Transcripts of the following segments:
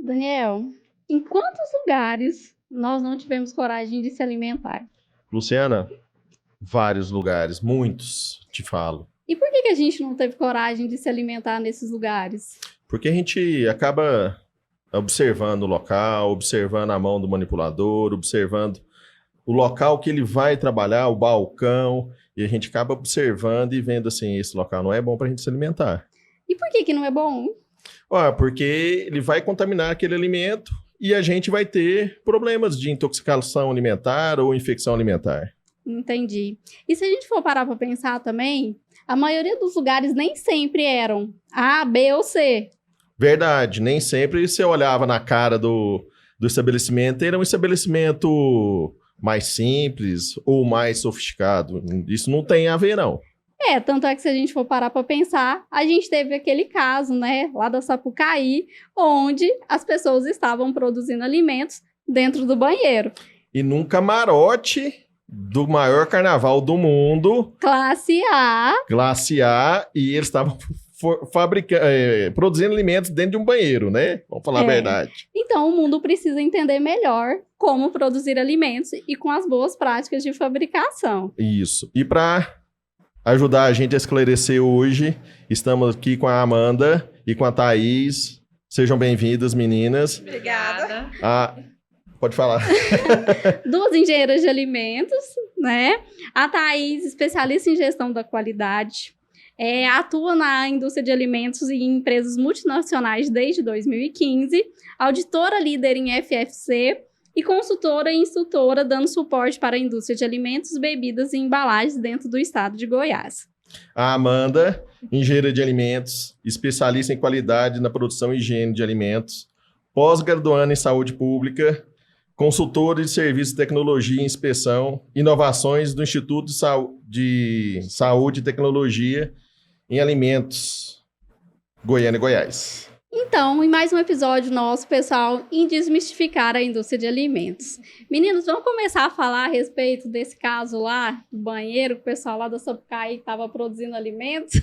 Daniel, em quantos lugares nós não tivemos coragem de se alimentar? Luciana, vários lugares, muitos, te falo. E por que a gente não teve coragem de se alimentar nesses lugares? Porque a gente acaba observando o local, observando a mão do manipulador, observando o local que ele vai trabalhar, o balcão, e a gente acaba observando e vendo assim, esse local não é bom para a gente se alimentar. E por que não é bom? Porque ele vai contaminar aquele alimento e a gente vai ter problemas de intoxicação alimentar ou infecção alimentar. Entendi. E se a gente for parar para pensar também, a maioria dos lugares nem sempre eram A, B ou C. Verdade, nem sempre você olhava na cara do estabelecimento, era um estabelecimento mais simples ou mais sofisticado. Isso não tem a ver, não. Tanto é que se a gente for parar para pensar, a gente teve aquele caso, né, lá da Sapucaí, onde as pessoas estavam produzindo alimentos dentro do banheiro. E num camarote do maior carnaval do mundo. Classe A. Classe A, e eles estavam produzindo alimentos dentro de um banheiro, né? Vamos falar a verdade. Então, o mundo precisa entender melhor como produzir alimentos e com as boas práticas de fabricação. Isso. E para ajudar a gente a esclarecer hoje, estamos aqui com a Amanda e com a Thaís. Sejam bem-vindas, meninas. Obrigada. Pode falar. Duas engenheiras de alimentos, né? A Thaís, especialista em gestão da qualidade, atua na indústria de alimentos e em empresas multinacionais desde 2015, auditora líder em FFC e consultora e instrutora dando suporte para a indústria de alimentos, bebidas e embalagens dentro do estado de Goiás. A Amanda, engenheira de alimentos, especialista em qualidade na produção e higiene de alimentos, pós-graduanda em saúde pública, consultora de serviços de tecnologia e inspeção, inovações do Instituto de Saúde e Tecnologia em Alimentos, Goiânia e Goiás. Então, em mais um episódio nosso, pessoal, em desmistificar a indústria de alimentos. Meninos, vamos começar a falar a respeito desse caso lá do banheiro, que o pessoal lá da Sapucaí estava produzindo alimentos.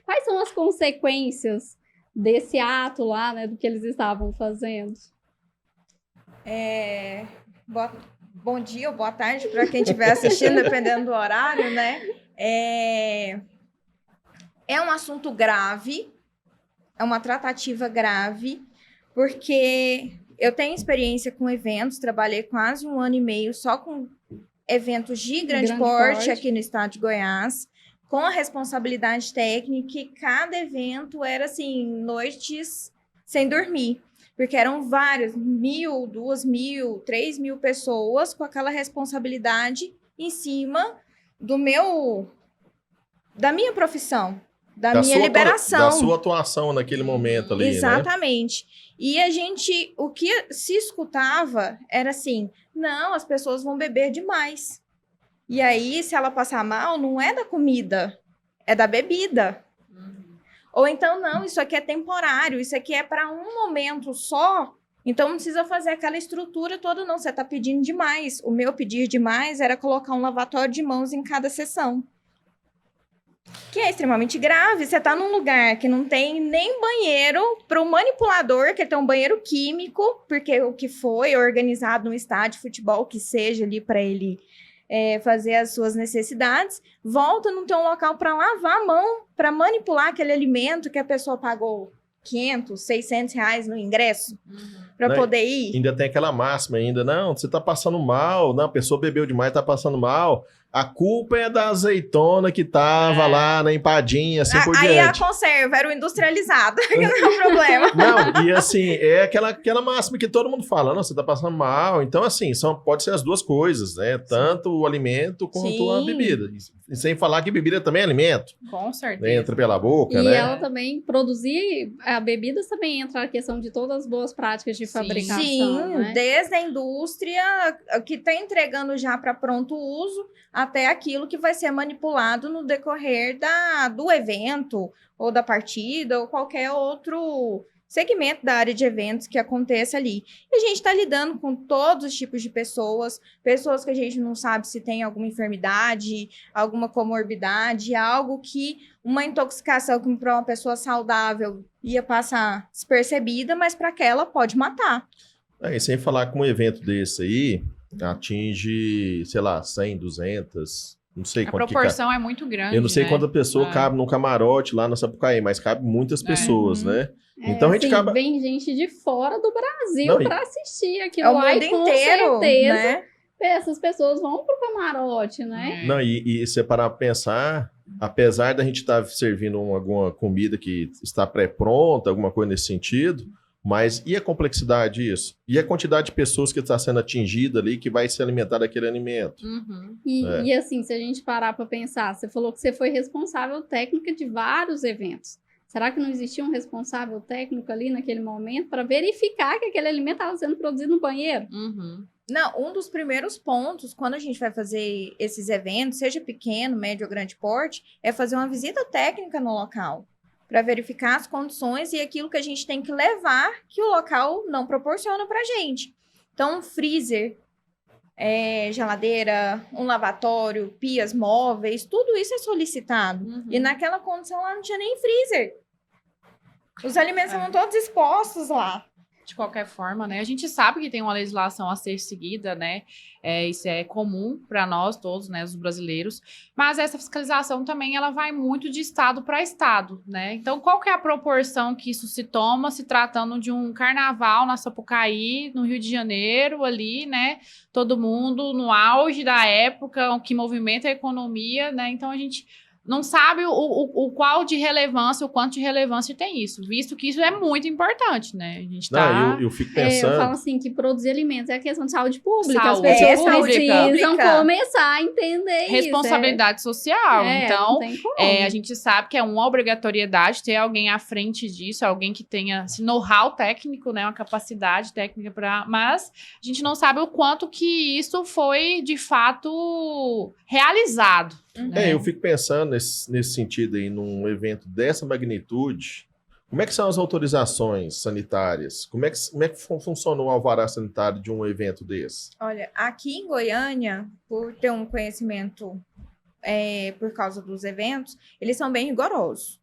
Quais são as consequências desse ato lá, né, do que eles estavam fazendo? Bom dia ou boa tarde para quem estiver assistindo, dependendo do horário, né? É um assunto grave, é uma tratativa grave, porque eu tenho experiência com eventos, trabalhei quase 1 ano e meio só com eventos de grande porte aqui no estado de Goiás, com a responsabilidade técnica, e cada evento era, assim, noites sem dormir. Porque eram várias, 1.000, 2.000, 3.000 pessoas com aquela responsabilidade em cima da minha profissão, da minha liberação. Da sua atuação naquele momento ali, exatamente. Né? E o que se escutava era assim, não, as pessoas vão beber demais. E aí, se ela passar mal, não é da comida, é da bebida. Ou então, não, isso aqui é temporário, isso aqui é para um momento só, então não precisa fazer aquela estrutura toda, não, você está pedindo demais. O meu pedir demais era colocar um lavatório de mãos em cada sessão. Que é extremamente grave, você está num lugar que não tem nem banheiro para o manipulador, que tem um banheiro químico, porque o que foi organizado no estádio de futebol, que seja ali para ele fazer as suas necessidades, volta, não tem um local para lavar a mão, para manipular aquele alimento que a pessoa pagou 500, 600 reais no ingresso para poder ir. Ainda tem aquela máxima ainda, não, você tá passando mal, não, a pessoa bebeu demais, tá passando mal, a culpa é da azeitona que tava lá na empadinha, assim por diante. Aí a conserva era o industrializado, que não é um problema. Não, e assim, é aquela máxima que todo mundo fala, não, você tá passando mal, então assim, pode ser as duas coisas, né, tanto o alimento quanto a bebida, e sem falar que bebida também é alimento. Com certeza. Entra pela boca, né? E ela também produzir, a bebidas também entra a questão de todas as boas práticas de fabricação. Sim, né? Desde a indústria que está entregando já para pronto uso, até aquilo que vai ser manipulado no decorrer do evento, ou da partida, ou qualquer outro segmento da área de eventos que aconteça ali. E a gente está lidando com todos os tipos de pessoas, pessoas que a gente não sabe se tem alguma enfermidade, alguma comorbidade, algo que uma intoxicação que para uma pessoa saudável ia passar despercebida, mas para aquela pode matar. E sem falar que um evento desse aí atinge, sei lá, 100, 200, não sei A quanto proporção é muito grande, eu não sei né? quanta pessoa cabe num camarote lá na Sapucaí, mas cabe muitas pessoas, né? Então a gente assim, acaba... Vem gente de fora do Brasil Não, para assistir aquilo É o lá mundo e com inteiro, certeza né? essas pessoas vão pro camarote, né? Não, e se parar pra pensar, apesar da gente estar servindo alguma comida que está pré-pronta, alguma coisa nesse sentido, mas e a complexidade disso? E a quantidade de pessoas que está sendo atingida ali, que vai se alimentar daquele alimento? E assim, se a gente parar para pensar, você falou que você foi responsável técnica de vários eventos. Será que não existia um responsável técnico ali naquele momento para verificar que aquele alimento estava sendo produzido no banheiro? Não, um dos primeiros pontos, quando a gente vai fazer esses eventos, seja pequeno, médio ou grande porte, é fazer uma visita técnica no local, para verificar as condições e aquilo que a gente tem que levar que o local não proporciona para a gente. Então, um freezer, geladeira, um lavatório, pias móveis, tudo isso é solicitado. E naquela condição lá não tinha nem freezer. Os alimentos estavam todos expostos lá. De qualquer forma, né? A gente sabe que tem uma legislação a ser seguida, né? Isso é comum para nós todos, né? Os brasileiros. Mas essa fiscalização também, ela vai muito de estado para estado, né? Então, qual que é a proporção que isso se toma se tratando de um carnaval na Sapucaí, no Rio de Janeiro, ali, né? Todo mundo no auge da época, o que movimenta a economia, né? Então, a gente não sabe o qual de relevância, o quanto de relevância tem isso, visto que isso é muito importante, né? A gente tá... Não, eu fico pensando... eu falo assim, que produzir alimentos é questão de saúde pública. Saúde As pessoas pública. precisam começar a entender Responsabilidade social. Então, não tem como. a gente sabe que é uma obrigatoriedade ter alguém à frente disso, alguém que tenha esse know-how técnico, né? Uma capacidade técnica para... Mas a gente não sabe o quanto que isso foi, de fato, realizado. Né? Eu fico pensando nesse sentido aí, num evento dessa magnitude, como é que são as autorizações sanitárias? Como é que funciona o alvará sanitário de um evento desse? Olha, aqui em Goiânia, por ter um conhecimento por causa dos eventos, eles são bem rigorosos.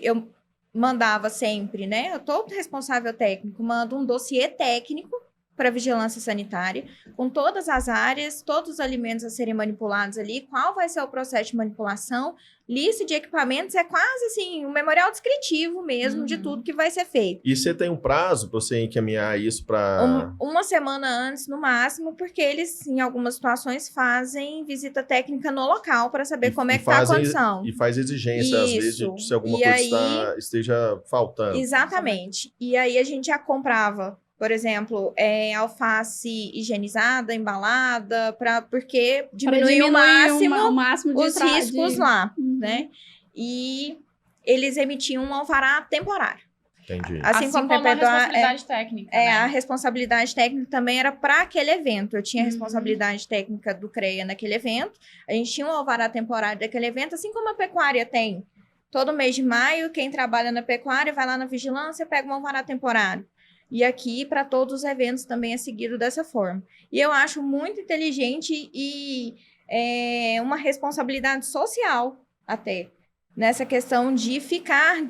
Eu mandava sempre, né? Todo responsável técnico manda um dossiê técnico para vigilância sanitária, com todas as áreas, todos os alimentos a serem manipulados ali, qual vai ser o processo de manipulação, lista de equipamentos, é quase assim, um memorial descritivo mesmo de tudo que vai ser feito. E você tem um prazo para você encaminhar isso para... Uma semana antes, no máximo, porque eles, em algumas situações, fazem visita técnica no local para saber como é que está a condição. E faz exigência, às vezes, se alguma coisa esteja faltando. Exatamente. E aí a gente já comprava, por exemplo, alface higienizada, embalada, porque diminui o máximo os riscos lá, né? E eles emitiam um alvará temporário. Entendi. Assim como a responsabilidade técnica. Né? A responsabilidade técnica também era para aquele evento. Eu tinha a responsabilidade técnica do CREA naquele evento. A gente tinha um alvará temporário daquele evento, assim como a pecuária tem. Todo mês de maio, quem trabalha na pecuária vai lá na vigilância, pega um alvará temporário. E aqui, para todos os eventos, também é seguido dessa forma. E eu acho muito inteligente e uma responsabilidade social até, nessa questão de ficar...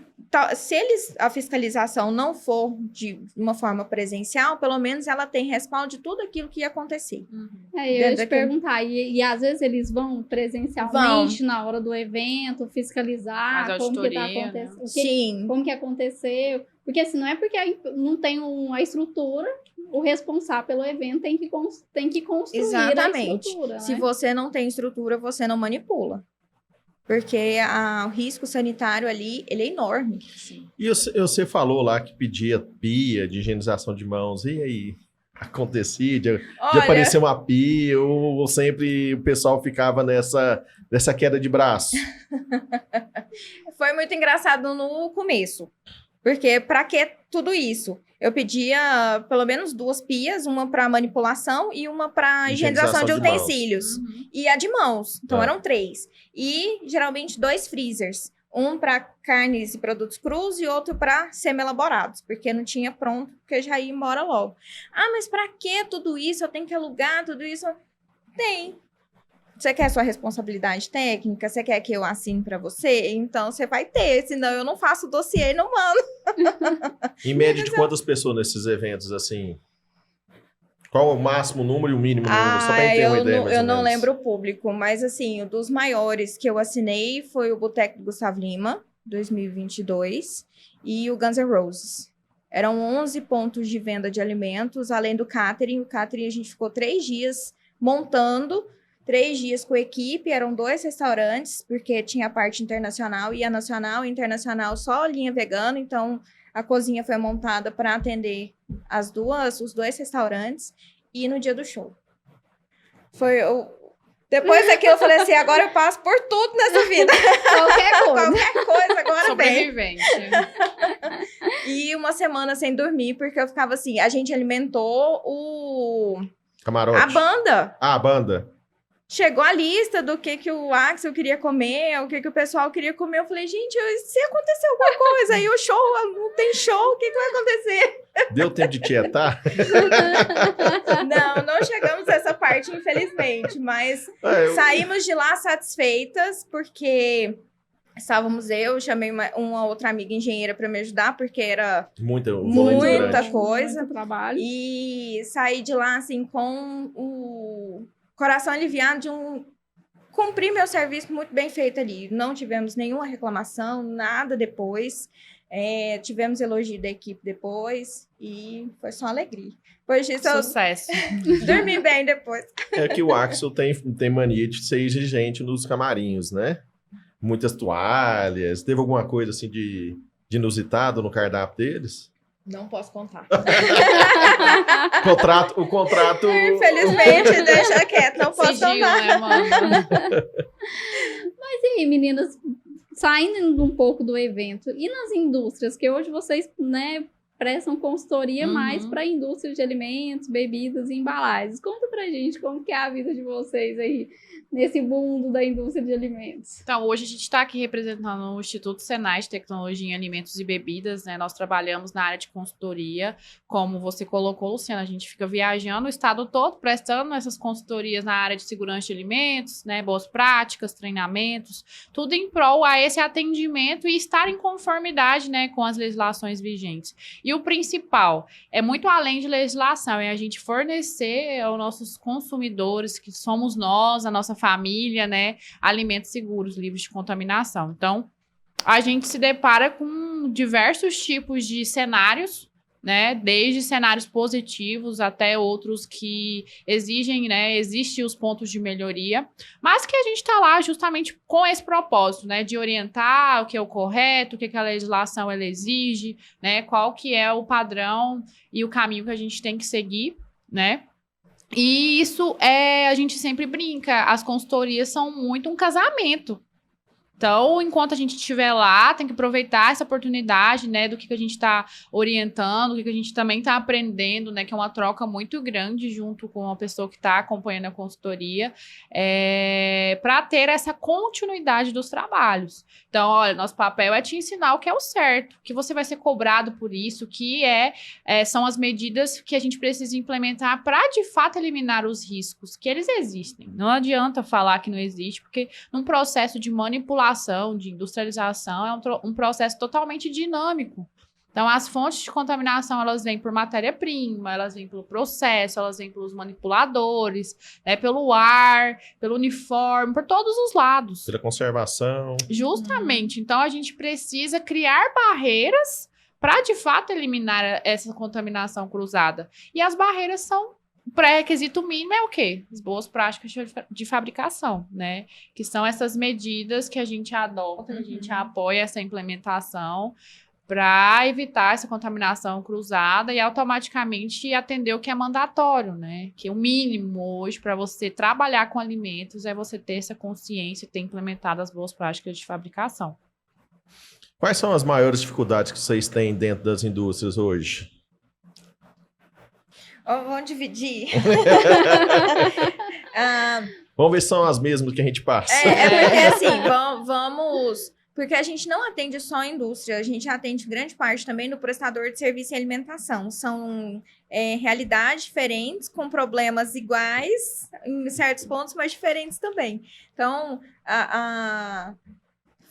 Se a fiscalização não for de uma forma presencial, pelo menos ela tem respaldo de tudo aquilo que ia acontecer. Eu ia te perguntar, e às vezes eles vão presencialmente na hora do evento, fiscalizar como que tá acontecendo, Sim. Como que aconteceu... Porque assim, não é porque não tem uma estrutura, o responsável pelo evento tem que construir Exatamente. a estrutura. Se né? você não tem estrutura, você não manipula. Porque o risco sanitário ali, ele é enorme. Sim. E você falou lá que pedia pia de higienização de mãos, e aí? Acontecia de aparecer uma pia, ou sempre o pessoal ficava nessa queda de braço? Foi muito engraçado no começo. Porque para que tudo isso? Eu pedia pelo menos 2 pias, uma para manipulação e uma para higienização de utensílios. E a de mãos. Então eram 3. E geralmente 2 freezers. Um para carnes e produtos crus e outro para semi-elaborados, porque não tinha pronto, porque já ia embora logo. Ah, mas para que tudo isso? Eu tenho que alugar tudo isso? Tem. Você quer sua responsabilidade técnica? Você quer que eu assine para você? Então você vai ter, senão eu não faço dossiê e não mando. Em média de quantas pessoas nesses eventos, assim? Qual o máximo número e o mínimo número? Só pra gente ter uma ideia, mais eu ou não menos. lembro o público, mas assim, o dos maiores que eu assinei foi o Boteco do Gustavo Lima, 2022, e o Guns N' Roses. Eram 11 pontos de venda de alimentos, além do catering. O catering a gente ficou 3 dias montando, 3 dias com equipe, eram 2 restaurantes, porque tinha a parte internacional e a nacional e internacional só linha vegana, então a cozinha foi montada para atender os 2 restaurantes e no dia do show. Depois daquilo eu falei assim, agora eu passo por tudo nessa vida. Qualquer coisa agora vem. Sobrevivente. E uma semana sem dormir, porque eu ficava assim, a gente alimentou Camarote. a banda. Ah, a banda. Chegou a lista do que o Axel queria comer, o que o pessoal queria comer. Eu falei, gente, se acontecer alguma coisa, aí o show, não tem show, o que vai acontecer? Deu tempo de tietar? Não chegamos a essa parte, infelizmente, mas saímos de lá satisfeitas, porque estávamos chamei uma outra amiga engenheira para me ajudar, porque era muita coisa. Muito trabalho. E saí de lá, assim, com o coração aliviado de cumprir meu serviço muito bem feito ali. Não tivemos nenhuma reclamação, nada depois. Tivemos elogio da equipe depois e foi só alegria. Depois disso, Sucesso. eu dormi bem depois. É que o Axel tem mania de ser exigente nos camarinhos, né? Muitas toalhas. Teve alguma coisa assim de inusitado no cardápio deles? Não posso contar. O contrato... Infelizmente, deixa quieto, não posso Sigilo, contar. né, mano? Mas e aí, meninas, saindo um pouco do evento, e nas indústrias, que hoje vocês, né, prestam consultoria mais para a indústria de alimentos, bebidas e embalagens. Conta pra gente como que é a vida de vocês aí, nesse mundo da indústria de alimentos. Então, hoje a gente está aqui representando o Instituto Senai de Tecnologia em Alimentos e Bebidas, né? Nós trabalhamos na área de consultoria, como você colocou, Luciana, a gente fica viajando o estado todo, prestando essas consultorias na área de segurança de alimentos, né? Boas práticas, treinamentos, tudo em prol a esse atendimento e estar em conformidade, né, com as legislações vigentes. E o principal é muito além de legislação, é a gente fornecer aos nossos consumidores, que somos nós, a nossa família, né, alimentos seguros, livres de contaminação. Então, a gente se depara com diversos tipos de cenários, né, desde cenários positivos até outros que exigem, né, existem os pontos de melhoria, mas que a gente está lá justamente com esse propósito, né, de orientar o que é o correto, o que a legislação ela exige, né, qual que é o padrão e o caminho que a gente tem que seguir, né. E isso a gente sempre brinca, as consultorias são muito um casamento. Então, enquanto a gente estiver lá, tem que aproveitar essa oportunidade, né, do que a gente está orientando, do que a gente também está aprendendo, né, que é uma troca muito grande junto com a pessoa que está acompanhando a consultoria, para ter essa continuidade dos trabalhos. Então, olha, nosso papel é te ensinar o que é o certo, que você vai ser cobrado por isso, que são as medidas que a gente precisa implementar para, de fato, eliminar os riscos, que eles existem. Não adianta falar que não existe, porque num processo de manipulação, de industrialização, é um processo totalmente dinâmico. Então, as fontes de contaminação, elas vêm por matéria-prima, elas vêm pelo processo, elas vêm pelos manipuladores, né, pelo ar, pelo uniforme, por todos os lados. Pela conservação. Justamente. Então, a gente precisa criar barreiras para, de fato, eliminar essa contaminação cruzada. E as barreiras são... O pré-requisito mínimo é o quê? As boas práticas de fabricação, né? Que são essas medidas que a gente adota, que a gente apoia essa implementação para evitar essa contaminação cruzada e automaticamente atender o que é mandatório, né? Que o mínimo hoje para você trabalhar com alimentos é você ter essa consciência e ter implementado as boas práticas de fabricação. Quais são as maiores dificuldades que vocês têm dentro das indústrias hoje? Vamos dividir. Vamos ver se são as mesmas que a gente passa. Porque assim, vamos Porque a gente não atende só a indústria, a gente atende grande parte também do prestador de serviço e alimentação. São realidades diferentes, com problemas iguais em certos pontos, mas diferentes também. Então,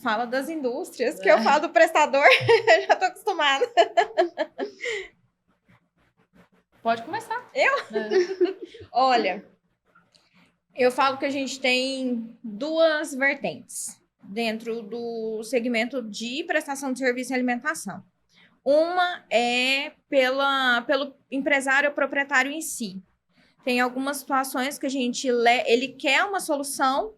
fala das indústrias, que eu falo do prestador, eu já estou acostumada. Pode começar. Olha, eu falo que a gente tem duas vertentes dentro do segmento de prestação de serviço e alimentação. Uma é pelo empresário ou proprietário em si. Tem algumas situações que ele quer uma solução,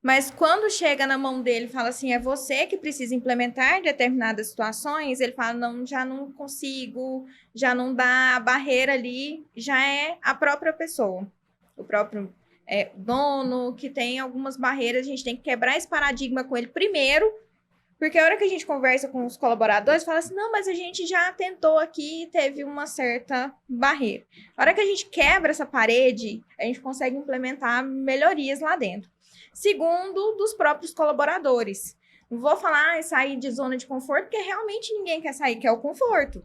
mas quando chega na mão dele, fala assim, é você que precisa implementar determinadas situações, ele fala, não, já não consigo, já não dá, a barreira ali já é a própria pessoa, o próprio dono, que tem algumas barreiras, a gente tem que quebrar esse paradigma com ele primeiro, porque a hora que a gente conversa com os colaboradores, fala assim, não, mas a gente já tentou aqui e teve uma certa barreira. A hora que a gente quebra essa parede, a gente consegue implementar melhorias lá dentro. Segundo, dos próprios colaboradores. Não vou falar sair de zona de conforto, porque realmente ninguém quer sair, quer o conforto.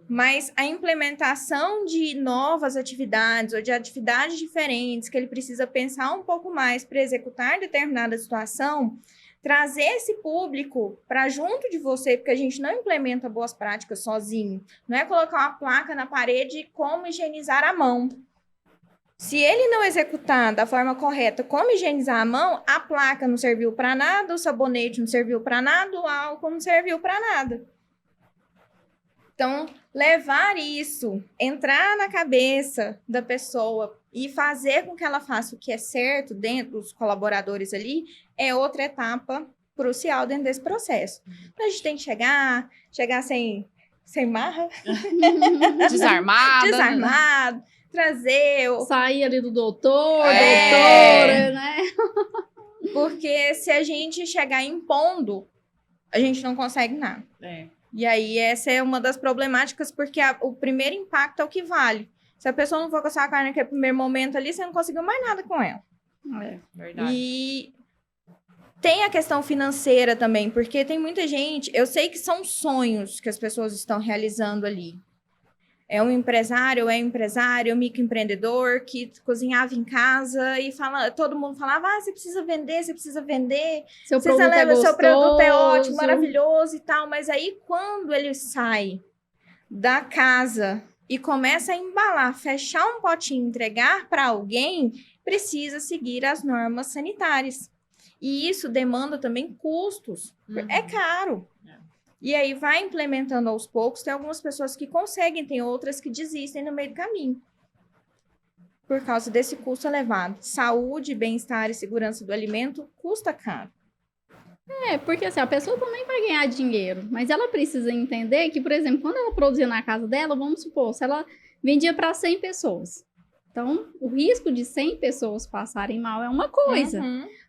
Mas a implementação de novas atividades ou de atividades diferentes, que ele precisa pensar um pouco mais para executar determinada situação, trazer esse público para junto de você, porque a gente não implementa boas práticas sozinho. Não é colocar uma placa na parede como higienizar a mão. Se ele não executar da forma correta como higienizar a mão, a placa não serviu para nada, o sabonete não serviu para nada, o álcool não serviu para nada. Então, levar isso, entrar na cabeça da pessoa e fazer com que ela faça o que é certo dentro dos colaboradores ali, é outra etapa crucial dentro desse processo. Então, a gente tem que chegar sem marra. Desarmado. Trazer... Sair ali do doutora, né? Porque se a gente chegar impondo, a gente não consegue nada. E aí, essa é uma das problemáticas, porque o primeiro impacto é o que vale. Se a pessoa não for com a sua carne naquele primeiro momento ali, você não conseguiu mais nada com ela. Verdade. E tem a questão financeira também, porque tem muita gente... Eu sei que são sonhos que as pessoas estão realizando ali. É um empresário, microempreendedor que cozinhava em casa e todo mundo falava, você precisa vender. Seu produto é gostoso. Seu produto é ótimo, maravilhoso e tal. Mas aí, quando ele sai da casa e começa a embalar, fechar um potinho, entregar para alguém, precisa seguir as normas sanitárias. E isso demanda também custos. É caro. E aí vai implementando aos poucos. Tem algumas pessoas que conseguem, tem outras que desistem no meio do caminho. Por causa desse custo elevado. Saúde, bem-estar e segurança do alimento custa caro. Porque assim, a pessoa também vai ganhar dinheiro. Mas ela precisa entender que, por exemplo, quando ela produzia na casa dela, vamos supor, se ela vendia para 100 pessoas. Então, o risco de 100 pessoas passarem mal é uma coisa.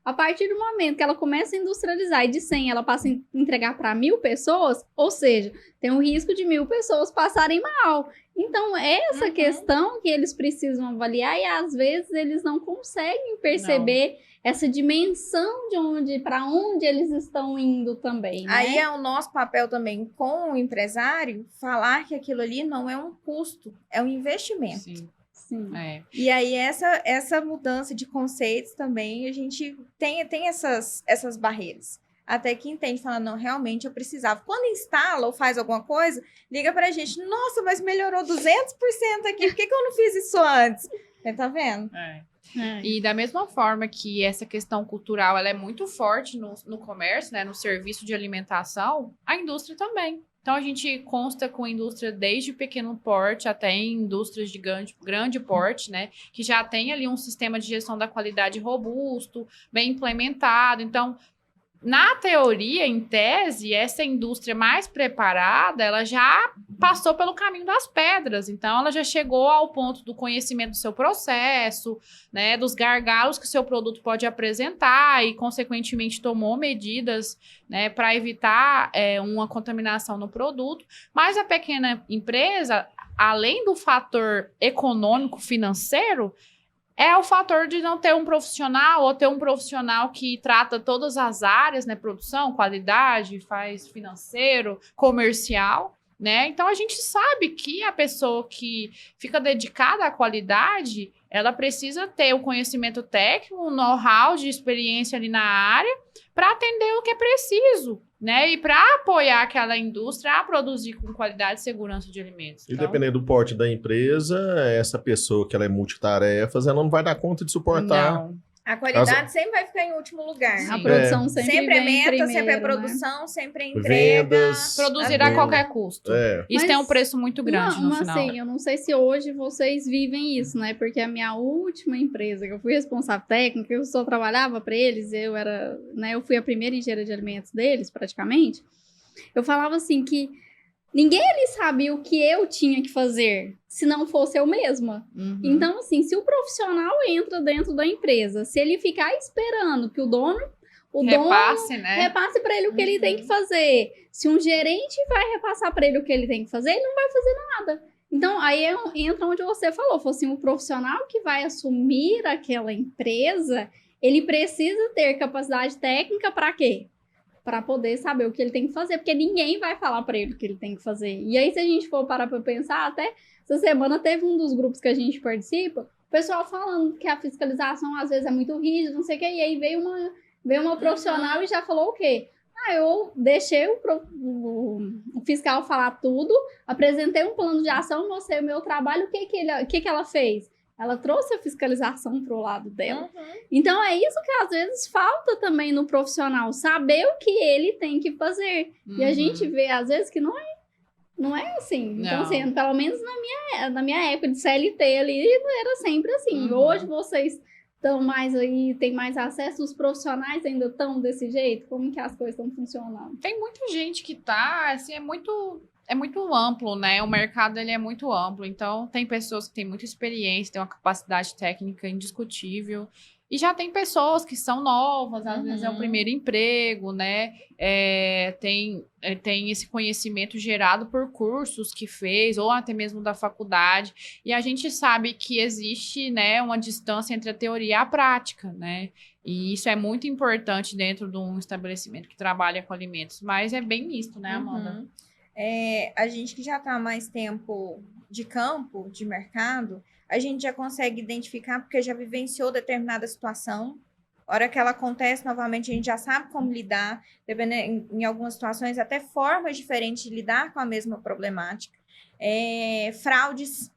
A partir do momento que ela começa a industrializar e de 100 ela passa a entregar para 1000 pessoas, ou seja, tem um risco de 1000 pessoas passarem mal. Então, é essa questão que eles precisam avaliar e às vezes eles não conseguem perceber essa dimensão para onde eles estão indo também, né? Aí é o nosso papel também com o empresário falar que aquilo ali não é um custo, é um investimento. Sim. E aí, essa mudança de conceitos também, a gente tem essas barreiras. Até que entende, fala, não, realmente eu precisava. Quando instala ou faz alguma coisa, liga pra gente, nossa, mas melhorou 200% aqui, por que eu não fiz isso antes? Você tá vendo? E da mesma forma que essa questão cultural ela é muito forte no comércio, né, no serviço de alimentação, a indústria também. Então, a gente consta com indústria desde pequeno porte até indústrias de grande porte, né? Que já tem ali um sistema de gestão da qualidade robusto, bem implementado. Então, na teoria, em tese, essa indústria mais preparada, ela já passou pelo caminho das pedras. Então, ela já chegou ao ponto do conhecimento do seu processo, né, dos gargalos que o seu produto pode apresentar e, consequentemente, tomou medidas, né, para evitar uma contaminação no produto. Mas a pequena empresa, além do fator econômico, financeiro, é o fator de não ter um profissional ou ter um profissional que trata todas as áreas, né? Produção, qualidade, faz financeiro, comercial, né? Então, a gente sabe que a pessoa que fica dedicada à qualidade, ela precisa ter o conhecimento técnico, o know-how de experiência ali na área para atender o que é preciso, né? E para apoiar aquela indústria a produzir com qualidade e segurança de alimentos. E dependendo do porte da empresa, essa pessoa que ela é multitarefas, ela não vai dar conta de suportar. Não. A qualidade sempre vai ficar em último lugar. Sim. A produção sempre Sempre é vem meta, primeiro, sempre é né? produção, sempre é entrega. Vendas. Produzir a qualquer custo. Mas Isso tem um preço muito grande no final. Assim, eu não sei se hoje vocês vivem isso, né? Porque a minha última empresa, que eu fui responsável técnica, eu só trabalhava para eles, eu fui a primeira engenheira de alimentos deles, praticamente. Eu falava assim que ninguém ali sabia o que eu tinha que fazer, se não fosse eu mesma. Uhum. Então, assim, se o profissional entra dentro da empresa, se ele ficar esperando que o dono Repasse, né? repasse para ele o que ele tem que fazer, se um gerente vai repassar para ele o que ele tem que fazer, ele não vai fazer nada. Então, aí entra onde você falou, assim, o profissional que vai assumir aquela empresa, ele precisa ter capacidade técnica para quê? Para poder saber o que ele tem que fazer, porque ninguém vai falar para ele o que ele tem que fazer. E aí, se a gente for parar para pensar, até essa semana teve um dos grupos que a gente participa, o pessoal falando que a fiscalização às vezes é muito rígida, não sei o quê, e aí veio uma profissional e já falou o quê? Eu deixei o fiscal falar tudo, apresentei um plano de ação, mostrei o meu trabalho, o que ela fez? Ela trouxe a fiscalização para o lado dela. Então, é isso que às vezes falta também no profissional, saber o que ele tem que fazer. E a gente vê, às vezes, que não é assim. Não. Então, assim, pelo menos na minha época de CLT ali, era sempre assim. Hoje vocês estão mais aí, tem mais acesso, os profissionais ainda estão desse jeito? Como que as coisas estão funcionando? Tem muita gente que tá, assim, é muito amplo, né? O mercado, ele é muito amplo. Então, tem pessoas que têm muita experiência, têm uma capacidade técnica indiscutível. E já tem pessoas que são novas, às vezes é o primeiro emprego, né? Tem esse conhecimento gerado por cursos que fez, ou até mesmo da faculdade. E a gente sabe que existe, né, uma distância entre a teoria e a prática, né? E isso é muito importante dentro de um estabelecimento que trabalha com alimentos. Mas é bem misto, né, Amanda? A gente que já está há mais tempo de campo, de mercado, a gente já consegue identificar porque já vivenciou determinada situação. A hora que ela acontece novamente, a gente já sabe como lidar, dependendo, em algumas situações, até formas diferentes de lidar com a mesma problemática. Fraudes,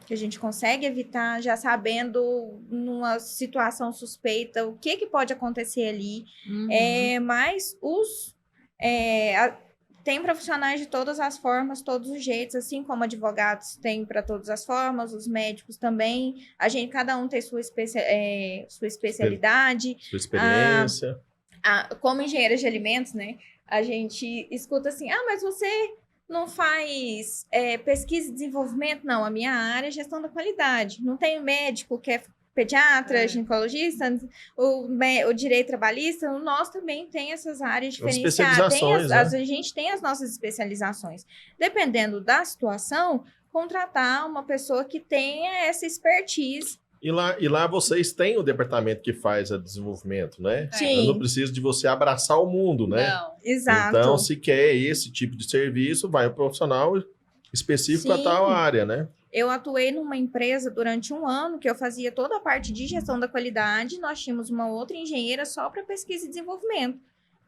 que a gente consegue evitar, já sabendo, numa situação suspeita, o que pode acontecer ali. Mas tem profissionais de todas as formas, todos os jeitos, assim como advogados têm para todas as formas, os médicos também. Cada um tem sua especialidade. Sua experiência. Como engenheiras de alimentos, né? A gente escuta assim, mas você não faz pesquisa e desenvolvimento? Não, a minha área é gestão da qualidade. Não tem médico que é pediatra, ginecologista, o direito trabalhista, o nosso também tem essas áreas diferenciadas. A gente tem as nossas especializações. Dependendo da situação, contratar uma pessoa que tenha essa expertise. E lá vocês têm o departamento que faz o desenvolvimento, né? Sim. Eu não preciso de você abraçar o mundo, né? Não. Exato. Então, se quer esse tipo de serviço, vai um profissional específico a tal área, né? Eu atuei numa empresa durante 1 ano que eu fazia toda a parte de gestão da qualidade. Nós tínhamos uma outra engenheira só para pesquisa e desenvolvimento.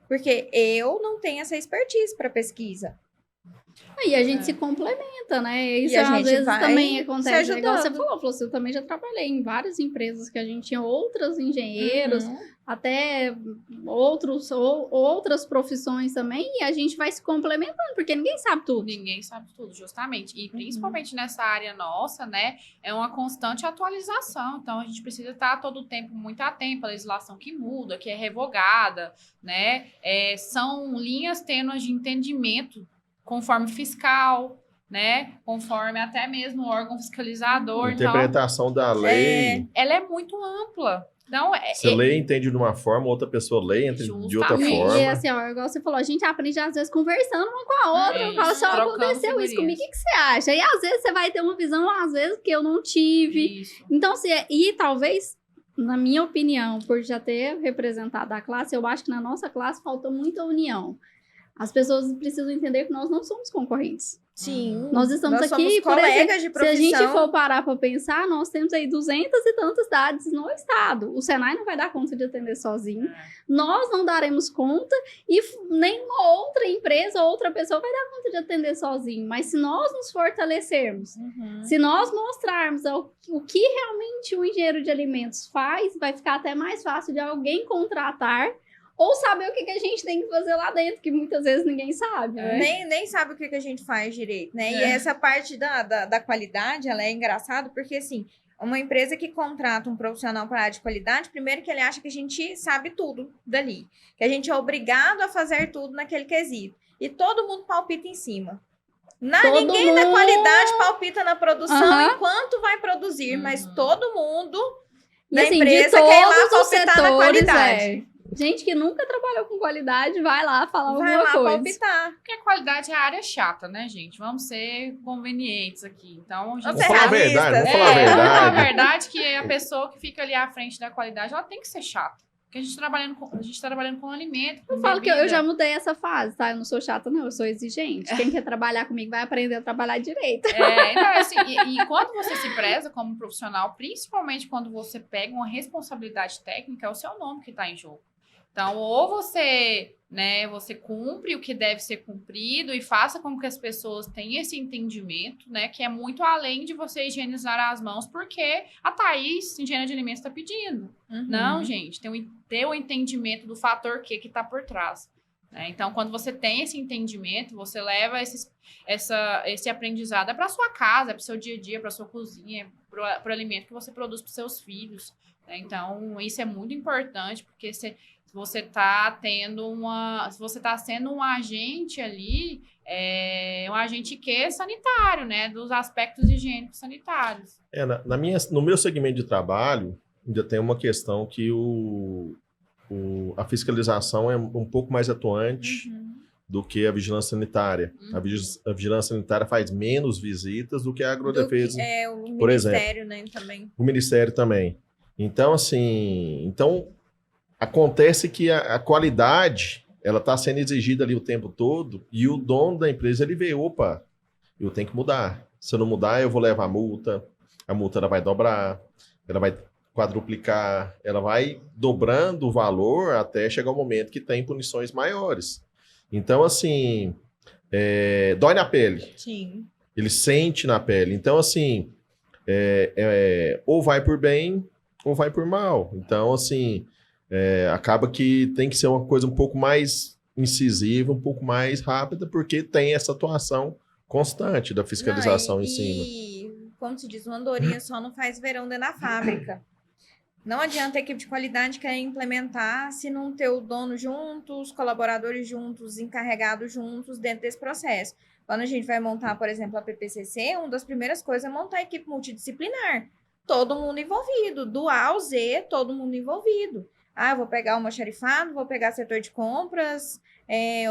Porque eu não tenho essa expertise para pesquisa. Aí a gente se complementa, né? Isso a às gente vezes vai também acontece. se Igual você ajudando. falou, eu também já trabalhei em várias empresas que a gente tinha outros engenheiros, até outras profissões também, e a gente vai se complementando, porque ninguém sabe tudo. Ninguém sabe tudo, justamente. E principalmente nessa área nossa, né? É uma constante atualização. Então, a gente precisa estar todo o tempo muito atento à legislação que muda, que é revogada, né? São linhas tênues de entendimento conforme fiscal, né? Conforme até mesmo o órgão fiscalizador. Interpretação da lei. Ela é muito ampla. Então, Você lê e entende de uma forma, outra pessoa lê e entende de outra Justamente. forma. E assim, ó, igual você falou, a gente aprende às vezes conversando uma com a outra. É Fala isso, assim, ó, trocando aconteceu isso comigo, figurinhas. o que você acha? E às vezes você vai ter uma visão, às vezes, que eu não tive. Isso. Então, e talvez, na minha opinião, por já ter representado a classe, eu acho que na nossa classe faltou muita união. As pessoas precisam entender que nós não somos concorrentes. Sim. Nós estamos aqui, somos por colegas exemplo, de profissão. se a gente for parar para pensar, nós temos aí 200 e tantas cidades no estado. O Senai não vai dar conta de atender sozinho. Nós não daremos conta e nenhuma outra empresa ou outra pessoa vai dar conta de atender sozinho. Mas se nós nos fortalecermos, se nós mostrarmos o que realmente o engenheiro de alimentos faz, vai ficar até mais fácil de alguém contratar ou saber o que a gente tem que fazer lá dentro, que muitas vezes ninguém sabe, né? Nem sabe o que a gente faz direito, né? E essa parte da qualidade, ela é engraçada, porque, assim, uma empresa que contrata um profissional para a área de qualidade, primeiro que ele acha que a gente sabe tudo dali, que a gente é obrigado a fazer tudo naquele quesito. E todo mundo palpita em cima. Ninguém da qualidade palpita na produção enquanto vai produzir, mas todo mundo da assim, empresa quer ir lá palpitar na qualidade. Gente que nunca trabalhou com qualidade, vai lá falar alguma coisa. Vai lá palpitar. Porque a qualidade é a área chata, né, gente? Vamos ser convenientes aqui. Então, Vamos Vamos falar a verdade, vamos falar a vamos falar a verdade. verdade que a pessoa que fica ali à frente da qualidade, ela tem que ser chata. Porque a gente trabalhando com alimento, com Eu falo que bebida. eu já mudei essa fase, tá? Eu não sou chata, não, eu sou exigente. Quem quer trabalhar comigo vai aprender a trabalhar direito. Então, assim, e quando você se preza como profissional, principalmente quando você pega uma responsabilidade técnica, é o seu nome que está em jogo. Então, ou você, né, você cumpre o que deve ser cumprido e faça com que as pessoas tenham esse entendimento, né, que é muito além de você higienizar as mãos, porque a Thaís, engenheira de alimentos, está pedindo. Não, gente, ter o entendimento do fator que está por trás. Né? Então, quando você tem esse entendimento, você leva esse aprendizado para sua casa, para o seu dia a dia, para sua cozinha, para o alimento que você produz para os seus filhos. Né? Então, isso é muito importante, porque se você está sendo um agente ali, um agente que é sanitário, né? Dos aspectos higiênicos sanitários. No meu segmento de trabalho, ainda tem uma questão que a fiscalização é um pouco mais atuante do que a vigilância sanitária. A vigilância sanitária faz menos visitas do que a agrodefesa, o por exemplo. Ministério, né, também. O Ministério também. Então, assim, acontece que a qualidade, ela está sendo exigida ali o tempo todo e o dono da empresa, ele vê, opa, eu tenho que mudar. Se eu não mudar, eu vou levar a multa ela vai dobrar, ela vai quadruplicar, ela vai dobrando o valor até chegar o momento que tem punições maiores. Então, assim, dói na pele. Sim. Ele sente na pele. Então, assim, ou vai por bem ou vai por mal. Então, assim, acaba que tem que ser uma coisa um pouco mais incisiva, um pouco mais rápida, porque tem essa atuação constante da fiscalização em cima. E, como se diz, uma andorinha só não faz verão dentro da fábrica. Não adianta a equipe de qualidade querer implementar se não ter o dono junto, os colaboradores juntos, os encarregados juntos dentro desse processo. Quando a gente vai montar, por exemplo, a PPCC, uma das primeiras coisas é montar a equipe multidisciplinar. Todo mundo envolvido, do A ao Z, todo mundo envolvido. Eu vou pegar o almoxarifado, vou pegar setor de compras,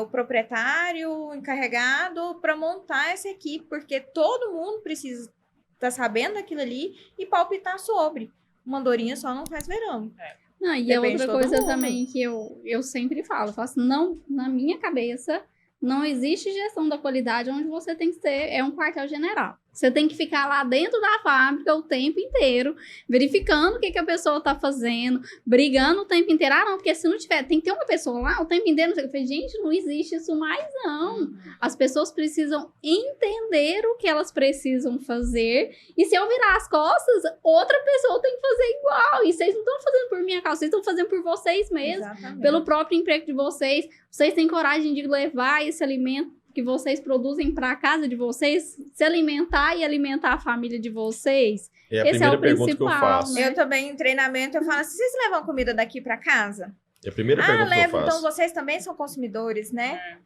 o proprietário, o encarregado, para montar essa equipe, porque todo mundo precisa estar sabendo daquilo ali e palpitar sobre. Uma andorinha só não faz verão. Não, e é outra coisa também que eu sempre falo assim, não, na minha cabeça, não existe gestão da qualidade onde você tem que ser, um quartel-general. Você tem que ficar lá dentro da fábrica o tempo inteiro, verificando o que a pessoa tá fazendo, brigando o tempo inteiro. Não, porque se não tiver, tem que ter uma pessoa lá o tempo inteiro. Eu falei, gente, não existe isso mais, não. As pessoas precisam entender o que elas precisam fazer. E se eu virar as costas, outra pessoa tem que fazer igual. E vocês não estão fazendo por minha causa, vocês estão fazendo por vocês mesmos. Exatamente. Pelo próprio emprego de vocês. Vocês têm coragem de levar esse alimento que vocês produzem para a casa de vocês, se alimentar e alimentar a família de vocês. É a primeira pergunta que eu faço. Né? Eu também em treinamento, eu falo assim, vocês levam comida daqui para casa? É a primeira pergunta que eu faço. Então vocês também são consumidores, né?